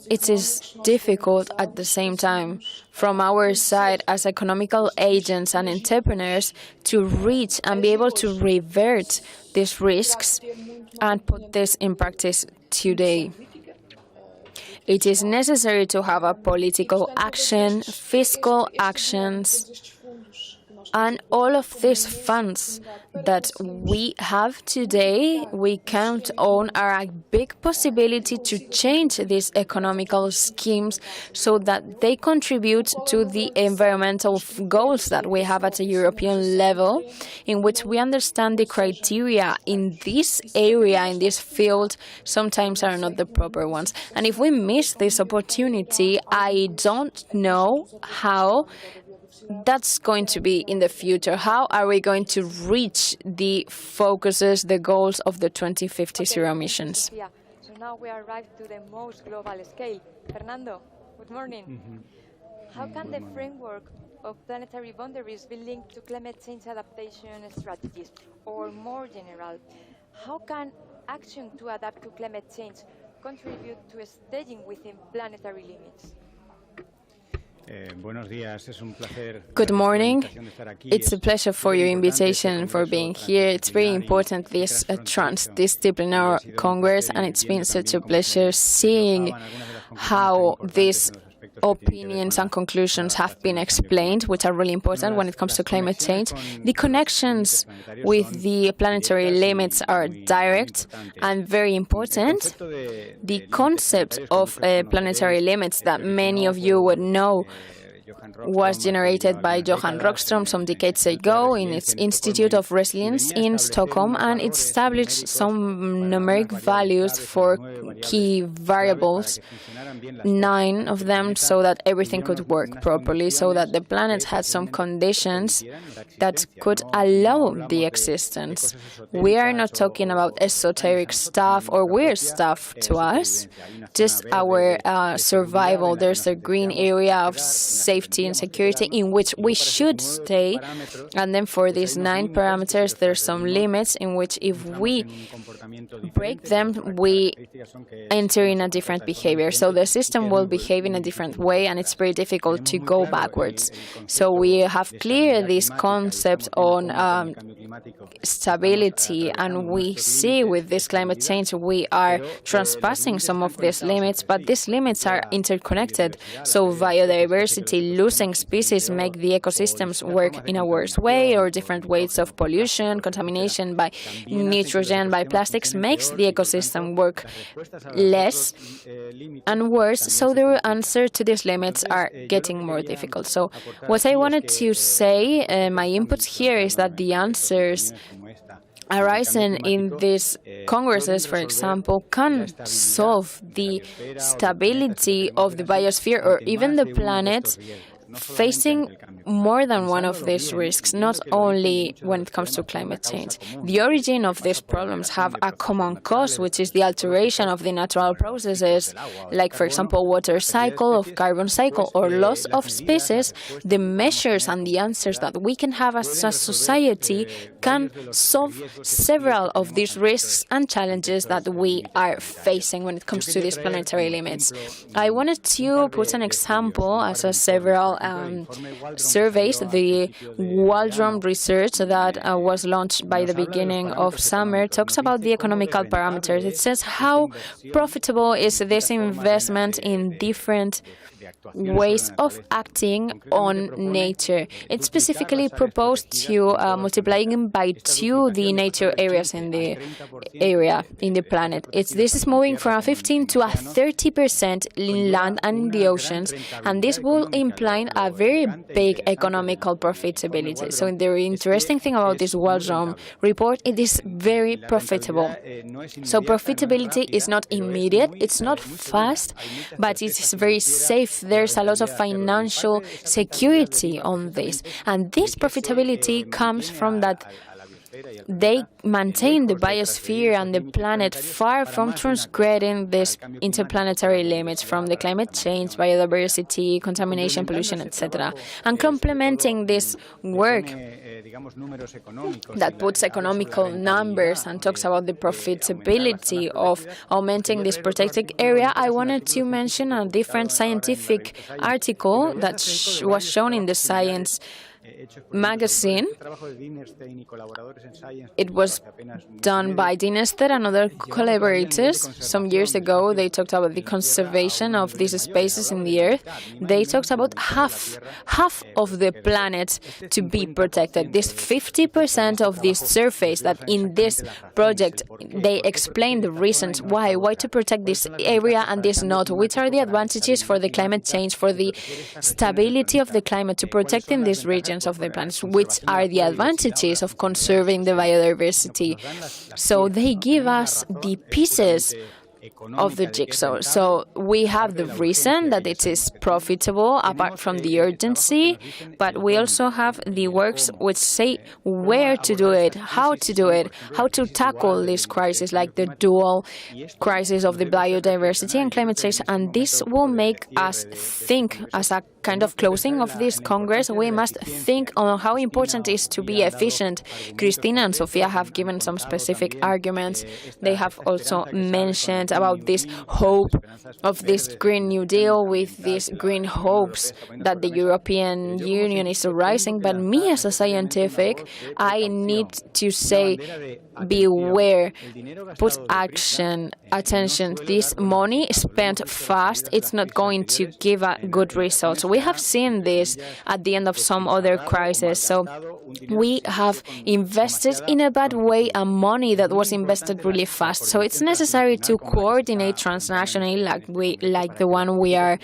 it is difficult at the same time from our side as economical agents and entrepreneurs to reach and be able to revert these risks and put this in practice today. It is necessary to have a political action, fiscal actions, and all of these funds that we have today, we count on, are a big possibility to change these economical schemes so that they contribute to the environmental goals that we have at a European level, in which we understand the criteria in this area, in this field, sometimes are not the proper ones. And if we miss this opportunity, I don't know how that's going to be in the future. How are we going to reach the focuses, the goals of the 2050 zero emissions? Yeah. So now we arrived to the most global scale. Fernando, good morning. How can the framework of planetary boundaries be linked to climate change adaptation strategies? Or more general, how can action to adapt to climate change contribute to staying within planetary limits? Good morning. It's a pleasure for your invitation for being here. It's very important, this transdisciplinary Congress, and it's been such a pleasure seeing how these opinions and conclusions have been explained, which are really important when it comes to climate change. The connections with the planetary limits are direct and very important. The concept of planetary limits that many of you would know was generated by Johan Rockström some decades ago in its Institute of Resilience in Stockholm, and it established some numeric values for key variables, 9 of them, so that everything could work properly, so that the planet had some conditions that could allow the existence. We are not talking about esoteric stuff or weird stuff to us, just our survival. There's a green area of safety and security in which we should stay, and then for these 9 parameters there's some limits in which if we break them we enter in a different behavior. So the system will behave in a different way, and it's very difficult to go backwards. So we have clear this concept on stability, and we see with this climate change we are transpassing some of these limits, but these limits are interconnected. So biodiversity, losing species make the ecosystems work in a worse way, or different ways of pollution, contamination by nitrogen, by plastics makes the ecosystem work less and worse. So the answer to these limits are getting more difficult. So what I wanted to say, my input here is that the answers arising in these congresses, for example, can solve the stability of the biosphere or even the planet, facing more than one of these risks, not only when it comes to climate change. The origin of these problems have a common cause, which is the alteration of the natural processes, like, for example, water cycle, of carbon cycle, or loss of species. The measures and the answers that we can have as a society can solve several of these risks and challenges that we are facing when it comes to these planetary limits. I wanted to put an example as a several surveys. The Waldron research that was launched by the beginning of summer talks about the economical parameters. It says how profitable is this investment in different ways of acting on nature. It specifically proposed to multiplying by 2 the nature areas in the planet. This is moving from a 15 to a 30% in land and in the oceans, and this will imply a very big economical profitability. So the interesting thing about this Waldron report, it is very profitable. So profitability is not immediate, it's not fast, but it is very safe. There's a lot of financial security on this. And this profitability comes from that they maintain the biosphere and the planet far from transgressing these interplanetary limits from the climate change, biodiversity, contamination, pollution, etc. And complementing this work that puts economical numbers and talks about the profitability of augmenting this protected area, I wanted to mention a different scientific article that was shown in the Science magazine. It was done by Dinester and other collaborators. Some years ago, they talked about the conservation of these spaces in the Earth. They talked about half of the planet to be protected. This 50% of this surface that in this project, they explain the reasons why to protect this area and this not. Which are the advantages for the climate change, for the stability of the climate, to protecting these regions of the planet, which are the advantages of conserving the biodiversity. So they give us the pieces of the jigsaw. So we have the reason that it is profitable apart from the urgency, but we also have the works which say where to do it, how to tackle this crisis, like the dual crisis of the biodiversity and climate change. And this will make us think, as a kind of closing of this Congress, we must think on how important it is to be efficient. Cristina and Sofia have given some specific arguments. They have also mentioned about this hope of this Green New Deal with these green hopes that the European Union is arising. But me as a scientific, I need to say, beware, put attention. This money spent fast, it's not going to give a good result. We have seen this at the end of some other crisis. So we have invested in a bad way a money that was invested really fast. So it's necessary to coordinate transnationally, like the one we are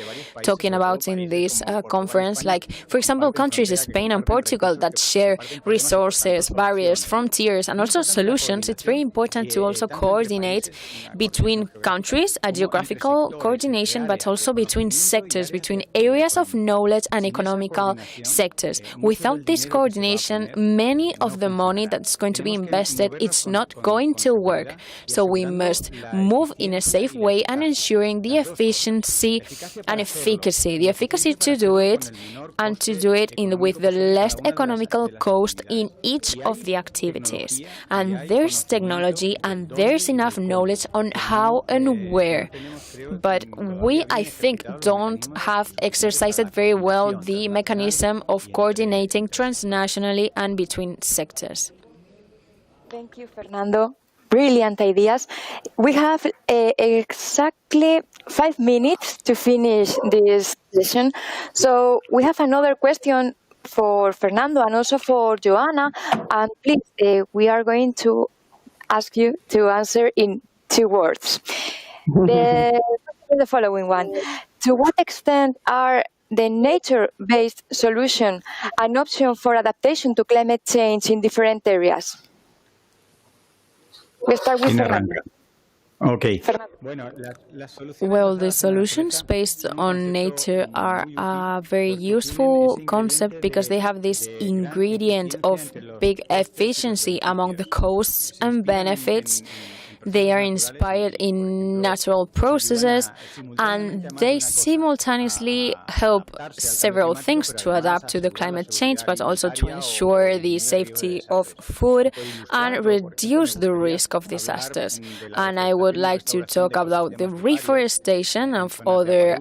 talking about in this conference. Like, for example, countries Spain and Portugal that share resources, barriers, frontiers, and also solutions. It's very important to also coordinate between countries, a geographical coordination, but also between sectors, between areas of knowledge and economical sectors. Without this coordination, many of the money that's going to be invested, it's not going to work. So we must move in a safe way and ensuring the efficiency and efficacy. The efficacy to do it and to do it with the least economical cost in each of the activities. And there's technology and there's enough knowledge on how and where. But we, I think, don't have exercised very well the mechanism of coordinating transnationally and between sectors. Thank you, Fernando. Brilliant ideas. We have exactly 5 minutes to finish this session. So we have another question for Fernando and also for Joanna. And please, we are going to ask you to answer in 2 words. The following one. To what extent are the nature-based solution an option for adaptation to climate change in different areas? We start with Fernando. Okay. Well, the solutions based on nature are a very useful concept because they have this ingredient of big efficiency among the costs and benefits. They are inspired in natural processes, and they simultaneously help several things to adapt to the climate change, but also to ensure the safety of food and reduce the risk of disasters. And I would like to talk about the reforestation of other,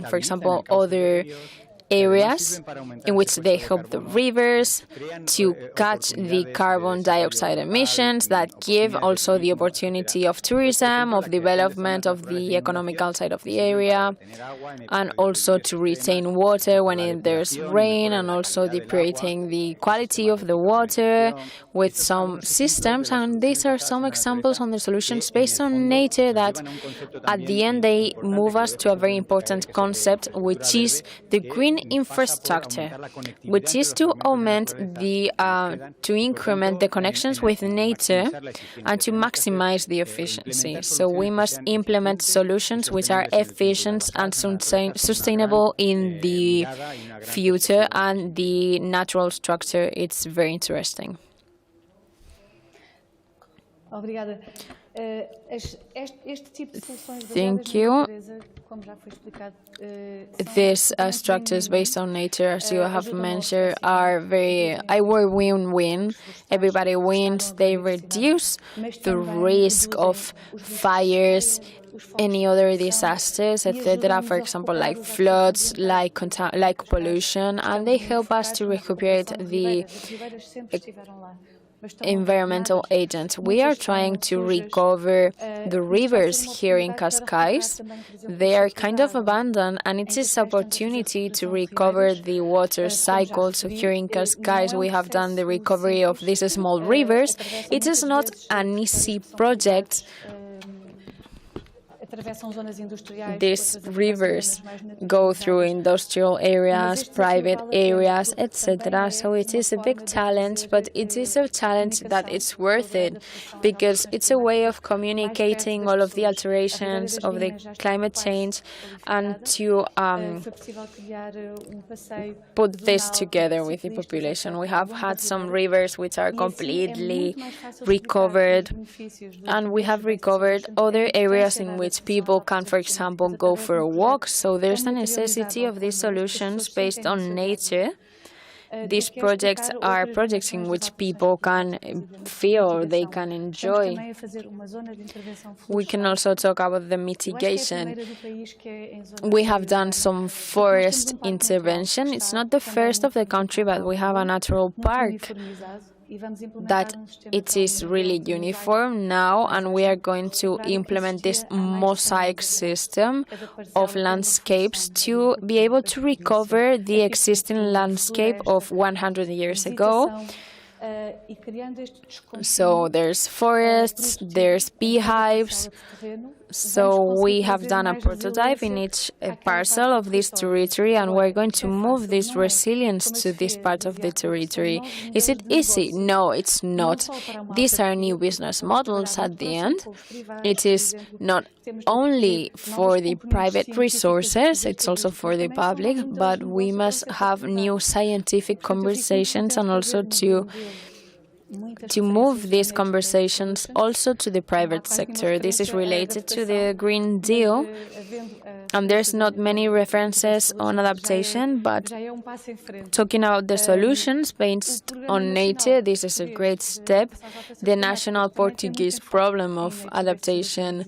for example, other areas in which they help the rivers to catch the carbon dioxide emissions that give also the opportunity of tourism, of development of the economical side of the area, and also to retain water when there's rain, and also depleting the quality of the water with some systems. And these are some examples on the solutions based on nature that at the end they move us to a very important concept, which is the green infrastructure, which is to augment the to increment the connections with nature and to maximize the efficiency. So we must implement solutions which are efficient and sustainable in the future, and the natural structure, it's very interesting. Thank you. These structures based on nature, as you have mentioned, are win-win. Everybody wins. They reduce the risk of fires, any other disasters, etc. For example, like floods, like pollution, and they help us to recuperate the environmental agents. We are trying to recover the rivers here in Cascais. They are kind of abandoned, and it is an opportunity to recover the water cycle. So here in Cascais, we have done the recovery of these small rivers. It is not an easy project. These rivers go through industrial areas, private areas, etc. So it is a big challenge, but it is a challenge that it's worth it, because it's a way of communicating all of the alterations of the climate change and to put this together with the population. We have had some rivers which are completely recovered, and we have recovered other areas in which people can, for example, go for a walk. So there's a necessity of these solutions based on nature. These projects are projects in which people can feel, they can enjoy. We can also talk about the mitigation. We have done some forest intervention. It's not the first of the country, but we have a natural park that it is really uniform now, and we are going to implement this mosaic system of landscapes to be able to recover the existing landscape of 100 years ago. So there's forests, there's beehives. So we have done a prototype in each parcel of this territory, and we're going to move this resilience to this part of the territory. Is it easy? No, it's not. These are new business models at the end. It is not only for the private resources, it's also for the public, but we must have new scientific conversations and also to move these conversations also to the private sector. This is related to the Green Deal, and there's not many references on adaptation, but talking about the solutions based on nature, this is a great step. The national Portuguese problem of adaptation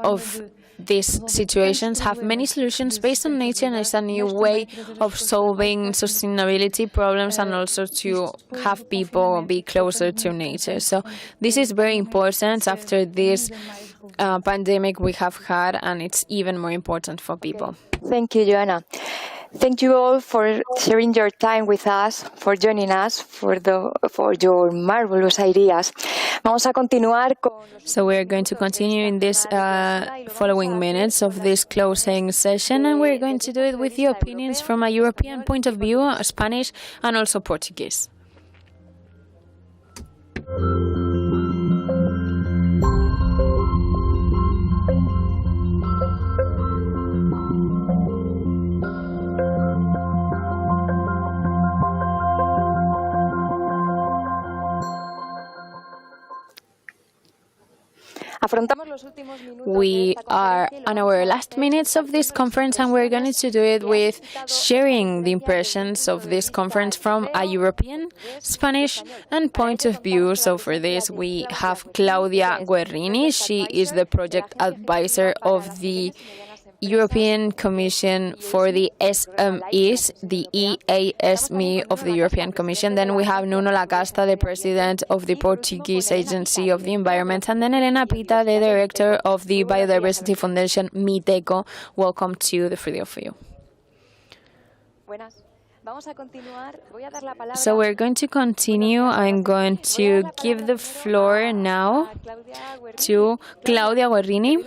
of these situations have many solutions based on nature, and it's a new way of solving sustainability problems and also to have people be closer to nature. So this is very important after this pandemic we have had, and it's even more important for people. Thank you, Joana. Thank you all for sharing your time with us, for joining us, for your marvelous ideas. So we are going to continue in this following minutes of this closing session, and we're going to do it with the opinions from a European point of view, Spanish and also Portuguese. We are on our last minutes of this conference, and we're going to do it with sharing the impressions of this conference from a European, Spanish, and point of view. So for this, we have Claudia Guerrini. She is the project advisor of the European Commission for the SMEs, the EASME of the European Commission. Then we have Nuno Lacasta, the president of the Portuguese Agency of the Environment, and then Elena Pita, the director of the Biodiversity Foundation, MITECO. Welcome to the three of you. So we're going to continue. I'm going to give the floor now to Claudia Guerrini.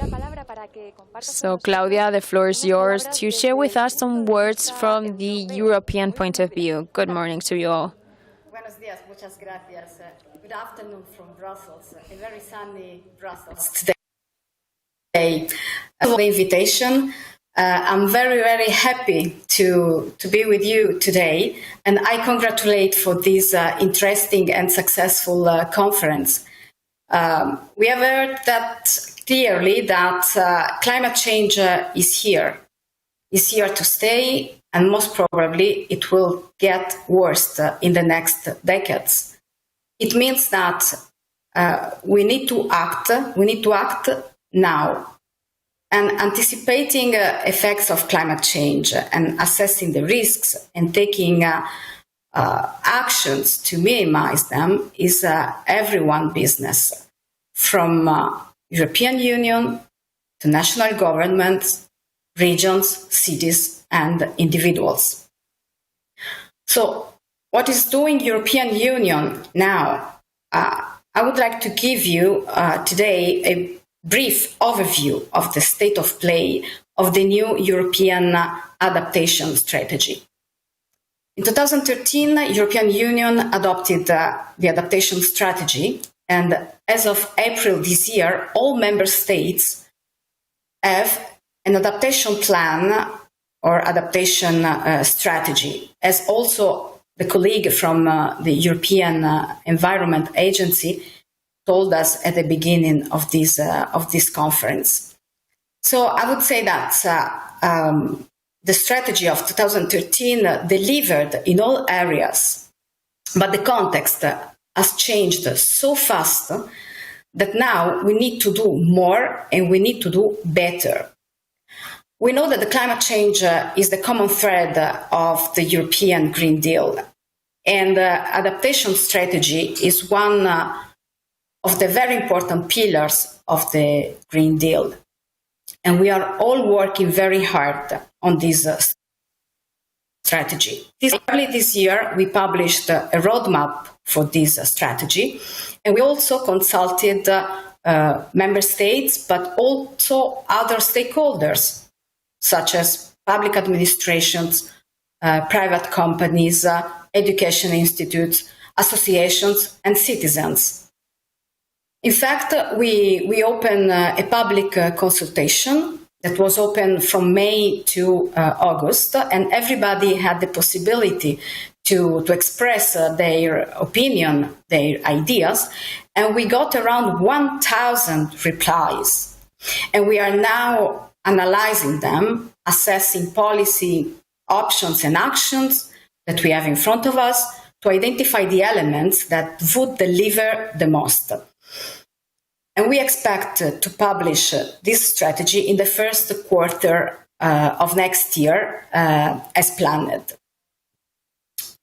So Claudia, the floor is yours to share with us some words from the European point of view. Good morning to you all. Buenos días, muchas gracias. Good afternoon from Brussels, a very sunny Brussels today. For the invitation. I'm very, very happy to be with you today, and I congratulate for this interesting and successful conference. We have heard that clearly that climate change is here to stay, and most probably it will get worse in the next decades. It means that we need to act now. And anticipating effects of climate change and assessing the risks and taking actions to minimize them is everyone's business, from European Union to national governments, regions, cities, and individuals. So, what is doing European Union now? I would like to give you today a brief overview of the state of play of the new European adaptation strategy. In 2013, the European Union adopted the adaptation strategy, and as of April this year, all member states have an adaptation plan or adaptation strategy, as also the colleague from the European Environment Agency told us at the beginning of this conference. So I would say that the strategy of 2013 delivered in all areas, but the context has changed so fast that now we need to do more and we need to do better. We know that the climate change is the common thread of the European Green Deal, and the adaptation strategy is one of the very important pillars of the Green Deal. And we are all working very hard on this strategy. Early this year, we published a roadmap for this strategy, and we also consulted member states, but also other stakeholders, such as public administrations, private companies, education institutes, associations, and citizens. In fact, we opened a public consultation that was open from May to August, and everybody had the possibility to express their opinion, their ideas, and we got around 1,000 replies. And we are now analyzing them, assessing policy options and actions that we have in front of us to identify the elements that would deliver the most. And we expect to publish this strategy in the first quarter of next year, as planned.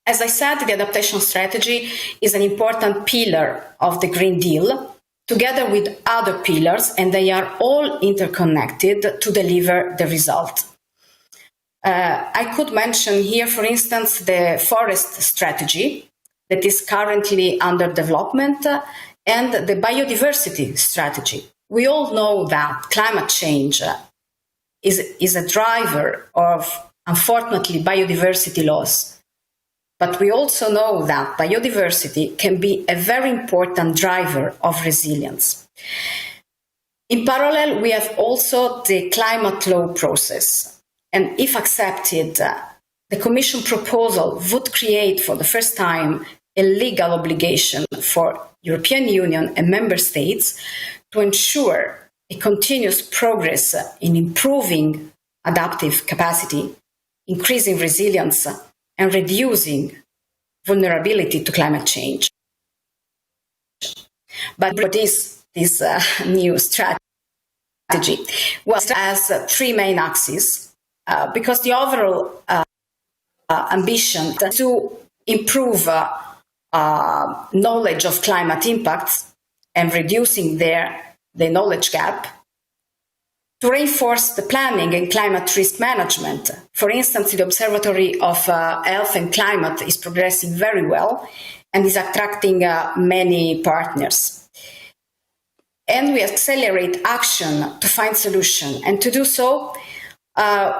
As I said, the adaptation strategy is an important pillar of the Green Deal, together with other pillars, and they are all interconnected to deliver the result. I could mention here, for instance, the forest strategy that is currently under development, and the biodiversity strategy. We all know that climate change is a driver of, unfortunately, biodiversity loss. But we also know that biodiversity can be a very important driver of resilience. In parallel, we have also the climate law process. And if accepted, the Commission proposal would create for the first time a legal obligation for European Union and member states to ensure a continuous progress in improving adaptive capacity, increasing resilience, and reducing vulnerability to climate change. But what is this new strategy? Well, it has three main axes, because the overall ambition to improve knowledge of climate impacts and reducing the knowledge gap, to reinforce the planning and climate risk management. For instance, the Observatory of Health and Climate is progressing very well and is attracting many partners. And we accelerate action to find solutions. And to do so,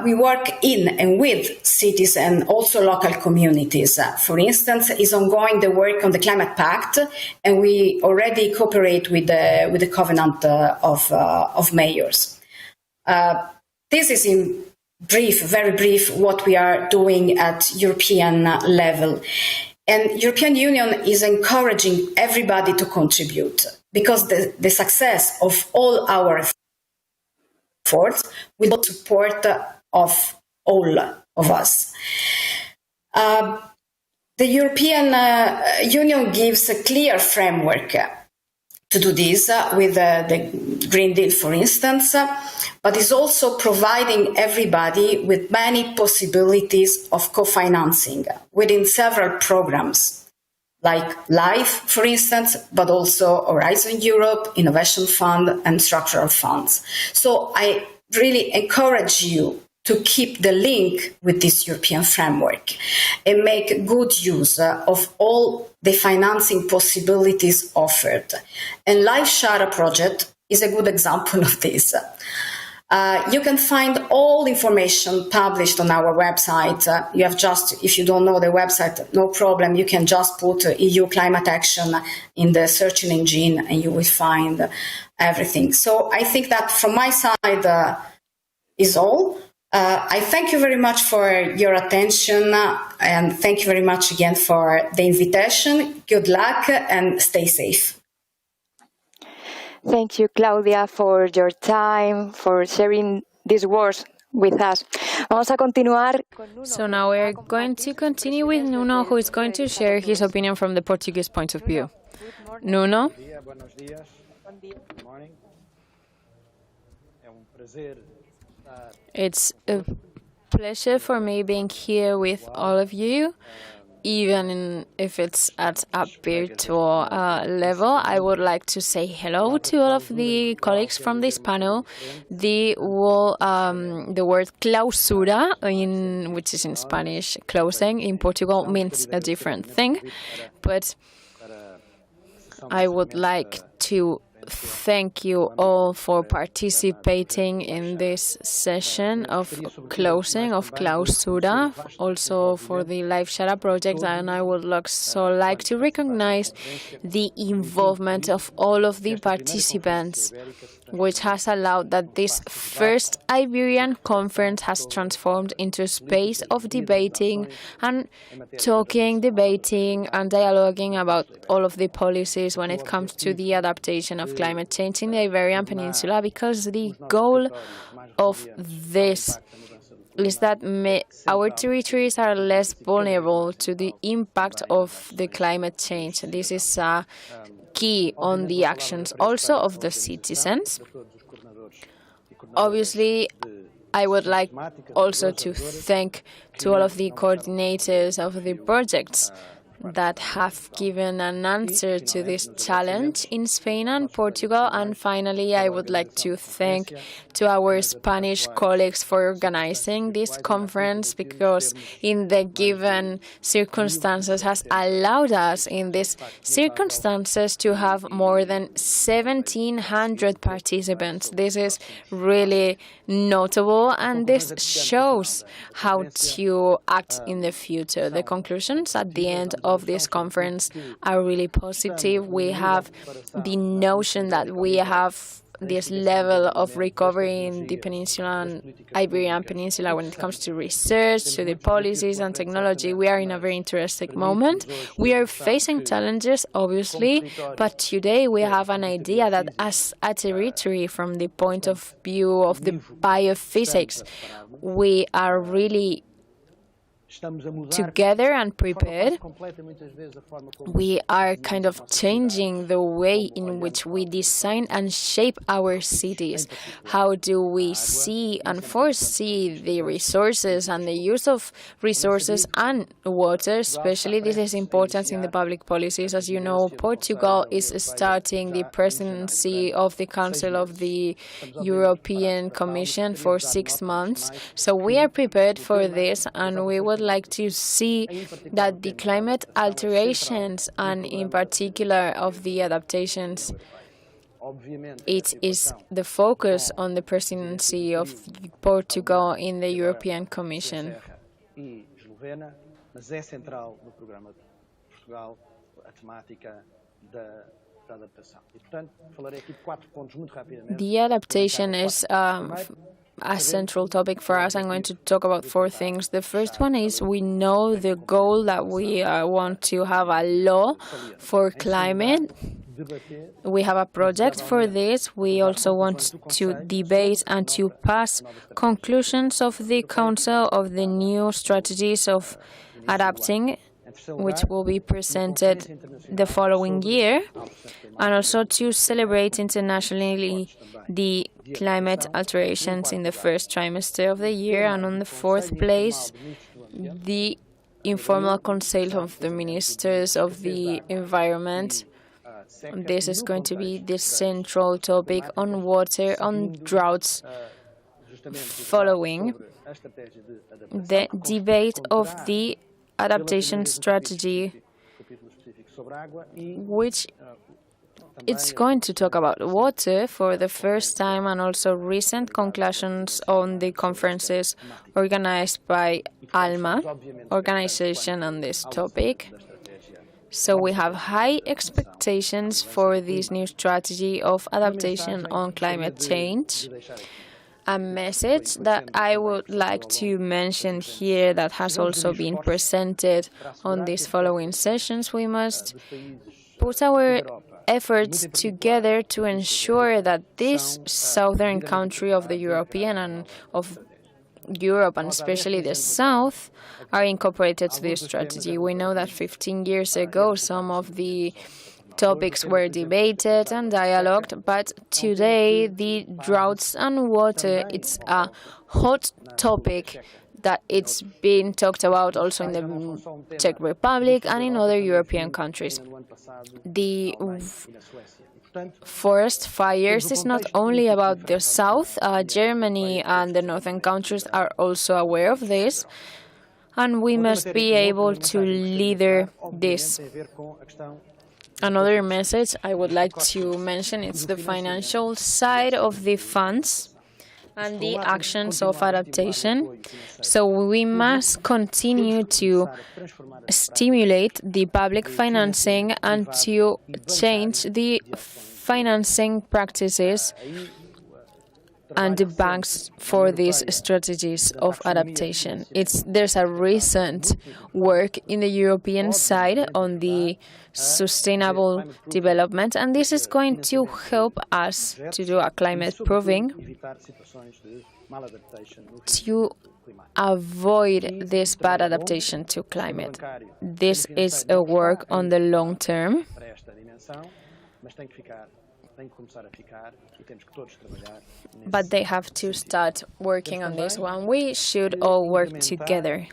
we work in and with cities and also local communities. For instance, is ongoing the work on the Climate Pact, and we already cooperate with the Covenant of Mayors. This is in brief, very brief, what we are doing at European level. And European Union is encouraging everybody to contribute, because the success of all our efforts with the support of all of us. The European Union gives a clear framework to do this with the Green Deal, for instance, but is also providing everybody with many possibilities of co-financing within several programs, like LIFE, for instance, but also Horizon Europe, Innovation Fund, and structural funds. So I really encourage you to keep the link with this European framework and make good use of all the financing possibilities offered. And Life Shara project is a good example of this. You can find all information published on our website. You have just, if you don't know the website, no problem. You can just put EU climate action in the searching engine and you will find everything. So I think that from my side is all. I thank you very much for your attention and thank you very much again for the invitation. Good luck and stay safe. Thank you, Claudia, for your time, for sharing these words with us. Vamos a continuar. So now we're going to continue with Nuno, who is going to share his opinion from the Portuguese point of view. Nuno? Good morning. It's a pleasure for me being here with all of you, even if it's at a virtual level. I would like to say hello to all of the colleagues from this panel. The word clausura, which is in Spanish closing, in Portugal means a different thing, but I would like to thank you all for participating in this session of closing, of clausura, also for the Life Shara project, and I would also like to recognize the involvement of all of the participants, which has allowed that this first Iberian conference has transformed into a space of debating and talking, debating and dialoguing about all of the policies when it comes to the adaptation of climate change in the Iberian Peninsula, because the goal of this is that our territories are less vulnerable to the impact of the climate change. This is key on the actions also of the citizens. Obviously, I would like also to thank to all of the coordinators of the projects that have given an answer to this challenge in Spain and Portugal. And finally, I would like to thank to our Spanish colleagues for organizing this conference, because in the given circumstances has allowed us in these circumstances to have more than 1,700 participants. This is really notable, and this shows how to act in the future. The conclusions at the end of this conference are really positive. We have the notion that we have this level of recovery in the Peninsula and Iberian Peninsula when it comes to research, to the policies and technology. We are in a very interesting moment. We are facing challenges, obviously, but today we have an idea that as a territory, from the point of view of the biophysics, we are really together and prepared. We are kind of changing the way in which we design and shape our cities. How do we see and foresee the resources and the use of resources and water? Especially this is important in the public policies. As you know, Portugal is starting the presidency of the Council of the European Commission for 6 months. So we are prepared for this, and we would like to see that the climate alterations, and in particular of the adaptations, it is the focus on the presidency of Portugal in the European Commission. The adaptation is a central topic for us. I'm going to talk about 4 things. The first one is we know the goal that we want to have a law for climate. We have a project for this. We also want to debate and to pass conclusions of the Council of the new strategies of adapting, which will be presented the following year, and also to celebrate internationally the climate alterations in the first trimester of the year, and on the 4th place, the informal Council of the Ministers of the Environment. This is going to be the central topic on water, on droughts, following the debate of the adaptation strategy, which it's going to talk about water for the first time, and also recent conclusions on the conferences organized by ALMA organization on this topic. So we have high expectations for this new strategy of adaptation on climate change. A message that I would like to mention here that has also been presented on these following sessions: we must put our efforts together to ensure that this southern country of the European and of Europe, and especially the South, are incorporated to this strategy. We know that 15 years ago some of the topics were debated and dialogued, but today the droughts and water, it's a hot topic that it's been talked about also in the Czech Republic and in other European countries. The forest fires is not only about the south. Germany and the northern countries are also aware of this, and we must be able to leader this. Another message I would like to mention is the financial side of the funds and the actions of adaptation. So we must continue to stimulate the public financing and to change the financing practices and the banks for these strategies of adaptation. There's a recent work in the European side on the sustainable development, and this is going to help us to do a climate proving to avoid this bad adaptation to climate. This is a work on the long term, but they have to start working on this one. We should all work together.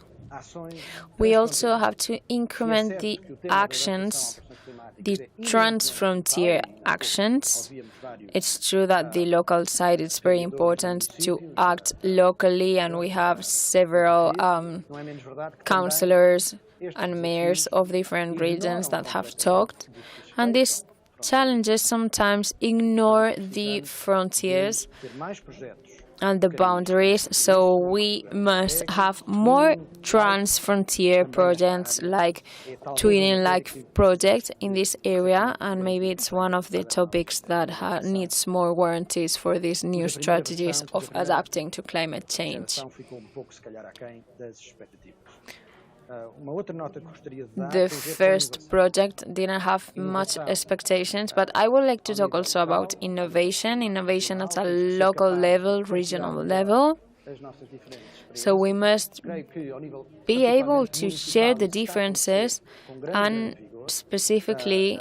We also have to increment the actions, the trans-frontier actions. It's true that the local side is very important to act locally, and we have several councillors and mayors of different regions that have talked, and these challenges sometimes ignore the frontiers, and the boundaries, so we must have more trans-frontier projects like twinning-like project in this area, and maybe it's one of the topics that needs more warranties for these new strategies of adapting to climate change. The first project didn't have much expectations, but I would like to talk also about innovation at a local level, regional level. So we must be able to share the differences, and specifically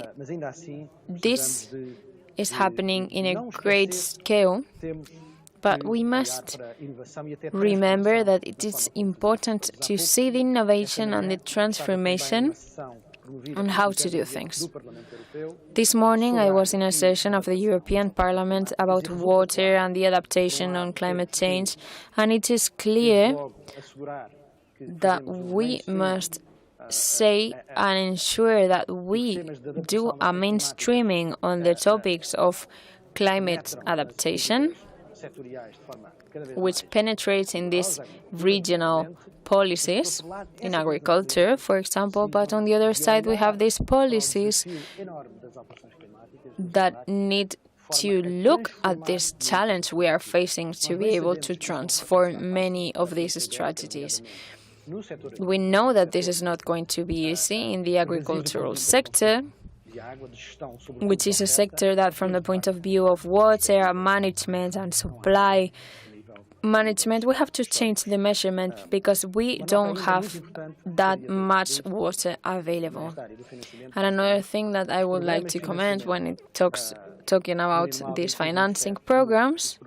this is happening in a great scale. But we must remember that it is important to see the innovation and the transformation on how to do things. This morning I was in a session of the European Parliament about water and the adaptation on climate change, and it is clear that we must say and ensure that we do a mainstreaming on the topics of climate adaptation, which penetrates in these regional policies in agriculture, for example, but on the other side we have these policies that need to look at this challenge we are facing to be able to transform many of these strategies. We know that this is not going to be easy in the agricultural sector, which is a sector that, from the point of view of water management and supply management, we have to change the measurement because we don't have that much water available. And another thing that I would like to comment when it talking about these financing programs,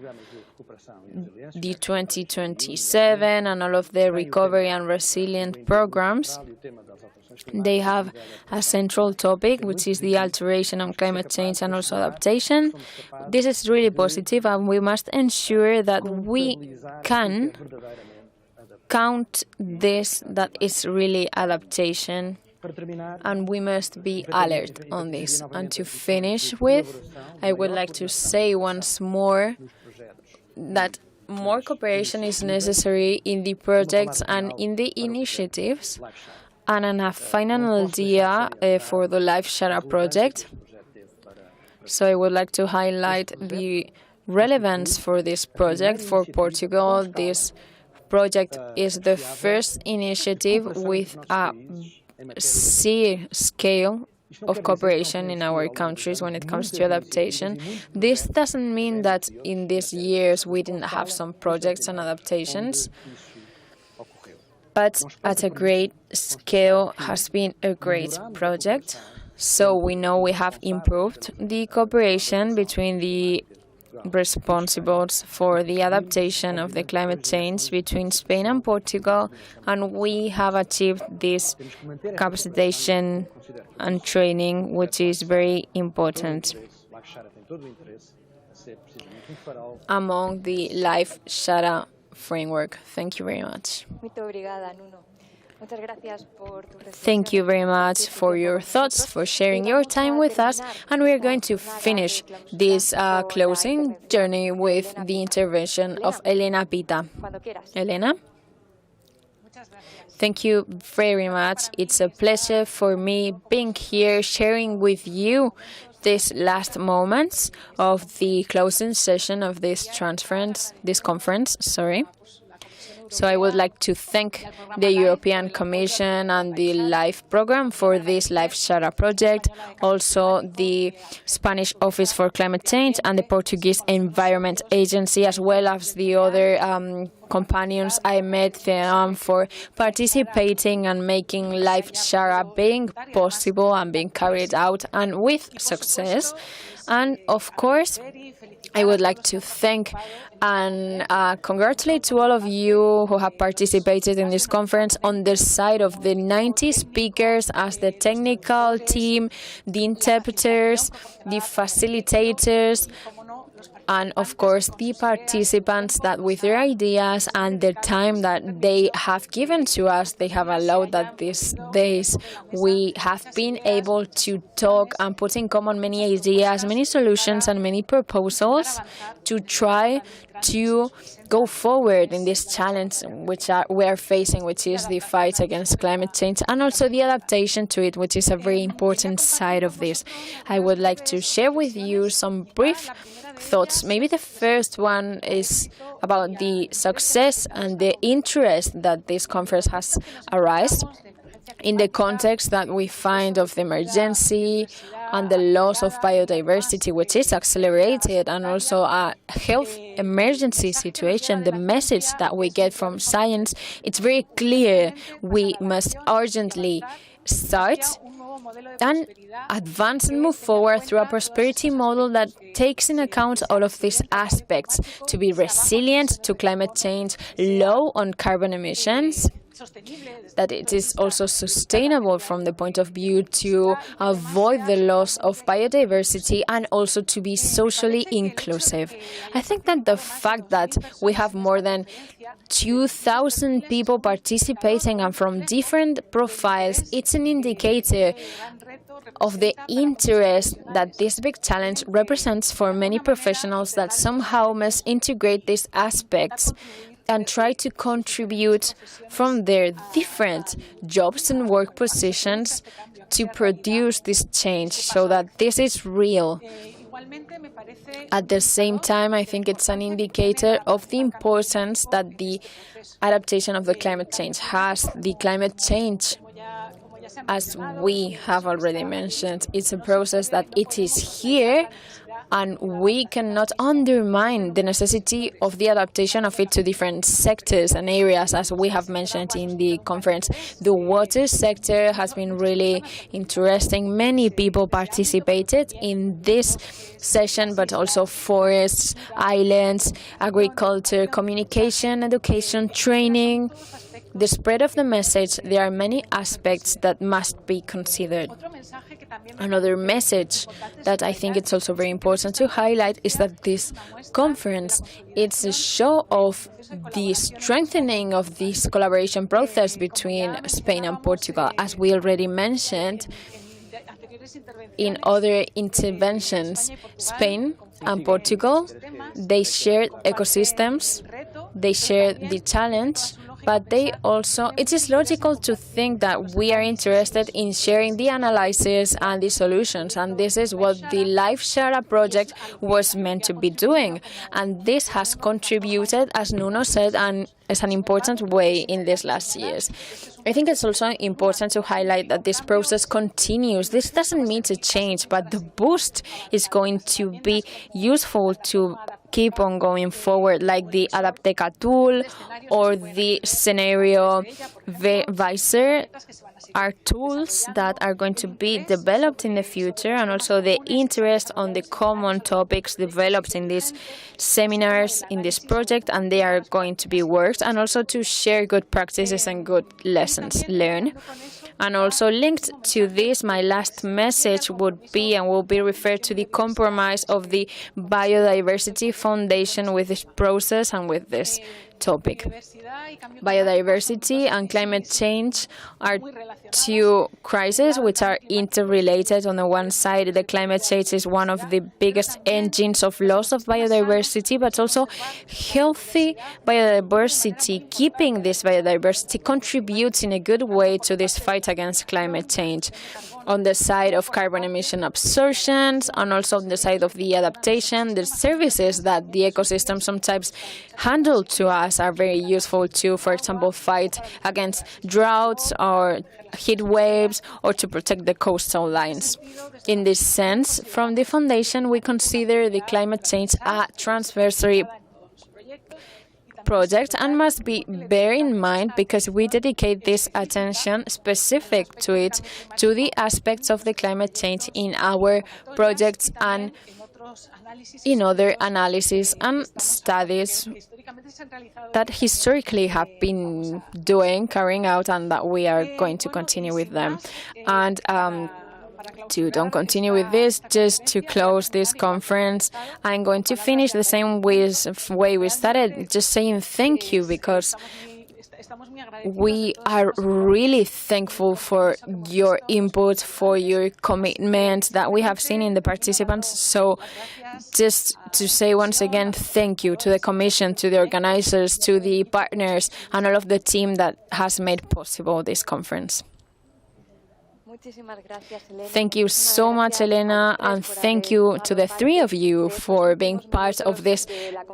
the 2027 and all of the recovery and resilience programs, they have a central topic, which is the alteration of climate change and also adaptation. This is really positive, and we must ensure that we can count this, that is really adaptation, and we must be alert on this. And to finish with, I would like to say once more that more cooperation is necessary in the projects and in the initiatives. And a final idea for the Life Shara project. So I would like to highlight the relevance for this project for Portugal. This project is the first initiative with a scale of cooperation in our countries when it comes to adaptation. This doesn't mean that in these years we didn't have some projects and adaptations, but at a great scale has been a great project. So we know we have improved the cooperation between the responsibles for the adaptation of the climate change between Spain and Portugal, and we have achieved this capacitation and training, which is very important among the Life Shara framework. Thank you very much. Thank you very much for your thoughts, for sharing your time with us, and we are going to finish this closing journey with the intervention of Elena Pita. Elena? Thank you very much. It's a pleasure for me being here, sharing with you these last moments of the closing session of this conference. So I would like to thank the European Commission and the LIFE program for this Life Shara project, also the Spanish Office for Climate Change and the Portuguese Environment Agency, as well as the other companions I met for participating and making Life Shara being possible and being carried out and with success. And of course, I would like to thank and congratulate to all of you who have participated in this conference on the side of the 90 speakers, as the technical team, the interpreters, the facilitators, and of course the participants that with their ideas and the time that they have given to us, they have allowed that these days we have been able to talk and put in common many ideas, many solutions and many proposals to try to go forward in this challenge which we are facing, which is the fight against climate change and also the adaptation to it, which is a very important side of this. I would like to share with you some brief thoughts. Maybe the first one is about the success and the interest that this conference has arisen in the context that we find of the emergency and the loss of biodiversity, which is accelerated, and also a health emergency situation. The message that we get from science, it's very clear. We must urgently start and advance and move forward through a prosperity model that takes in account all of these aspects to be resilient to climate change, low on carbon emissions, that it is also sustainable from the point of view to avoid the loss of biodiversity and also to be socially inclusive. I think that the fact that we have more than 2,000 people participating and from different profiles, it's an indicator of the interest that this big challenge represents for many professionals that somehow must integrate these aspects and try to contribute from their different jobs and work positions to produce this change so that this is real. At the same time, I think it's an indicator of the importance that the adaptation of the climate change has. The climate change, as we have already mentioned, it's a process that it is here, and we cannot undermine the necessity of the adaptation of it to different sectors and areas, as we have mentioned in the conference. The water sector has been really interesting. Many people participated in this session, but also forests, islands, agriculture, communication, education, training. The spread of the message, there are many aspects that must be considered. Another message that I think it's also very important to highlight is that this conference, it's a show of the strengthening of this collaboration process between Spain and Portugal. As we already mentioned in other interventions, Spain and Portugal, they share ecosystems, they share the challenge, but they also, it is logical to think that we are interested in sharing the analysis and the solutions, and this is what the Life Shara project was meant to be doing. And this has contributed, as Nuno said, and as an important way in these last years. I think it's also important to highlight that this process continues. This doesn't mean to change, but the boost is going to be useful to keep on going forward, like the Adapteca tool or the scenario visor are tools that are going to be developed in the future, and also the interest on the common topics developed in these seminars, in this project, and they are going to be worked, and also to share good practices and good lessons learned. And also linked to this, my last message would be and will be referred to the compromise of the Biodiversity Foundation with this process and with this topic. Biodiversity and climate change are two crises which are interrelated. On the one side, the climate change is one of the biggest engines of loss of biodiversity, but also healthy biodiversity, keeping this biodiversity contributes in a good way to this fight against climate change. On the side of carbon emission absorptions, and also on the side of the adaptation, the services that the ecosystem sometimes handle to us are very useful to, for example, fight against droughts or heat waves, or to protect the coastal lines. In this sense, from the Foundation, we consider the climate change a transversary project and must be bear in mind because we dedicate this attention specific to it, to the aspects of the climate change in our projects and in other analyses and studies that historically have been carrying out, and that we are going to continue with them. And don't continue with this, just to close this conference, I'm going to finish the same way we started, just saying thank you, because We are really thankful for your input, for your commitment that we have seen in the participants. So just to say once again, thank you to the Commission, to the organizers, to the partners, and all of the team that has made possible this conference. Thank you so much, Elena, and thank you to the three of you for being part of this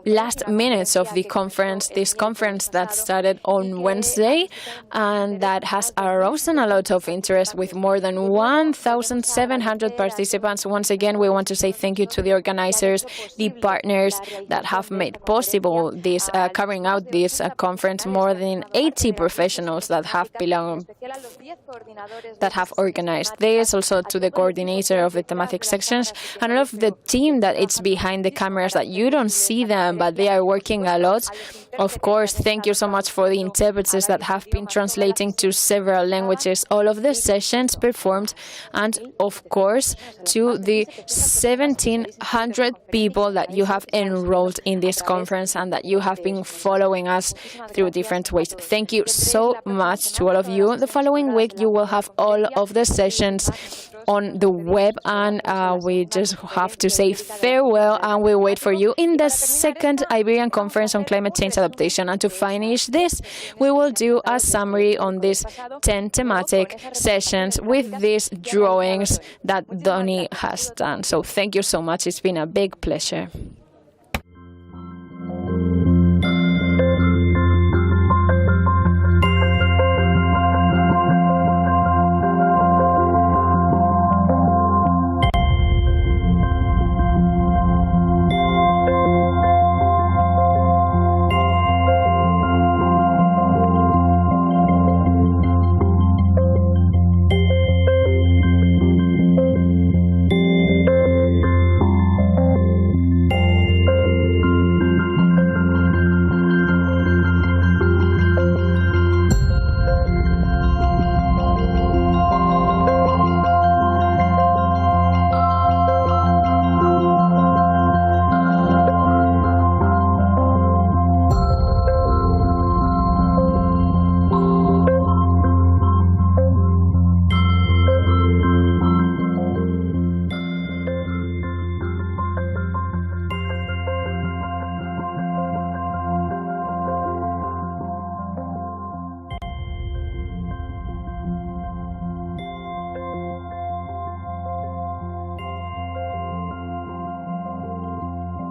last minutes of the conference, this conference that started on Wednesday and that has aroused a lot of interest with more than 1,700 participants. Once again, we want to say thank you to the organizers, the partners that have made possible this, carrying out this conference, more than 80 professionals that have organized this, also to the coordinator of the thematic sections, and all of the team that it's behind the cameras that you don't see them, but they are working a lot. Of course, thank you so much for the interpreters that have been translating to several languages all of the sessions performed, and of course, to the 1,700 people that you have enrolled in this conference and that you have been following us through different ways. Thank you so much to all of you. The following week, you will have all of the sessions on the web, and we just have to say farewell, and we wait for you in the second Iberian Conference on Climate Change Adaptation. And to finish this, we will do a summary on these 10 thematic sessions with these drawings that Donnie has done. So thank you so much. It's been a big pleasure.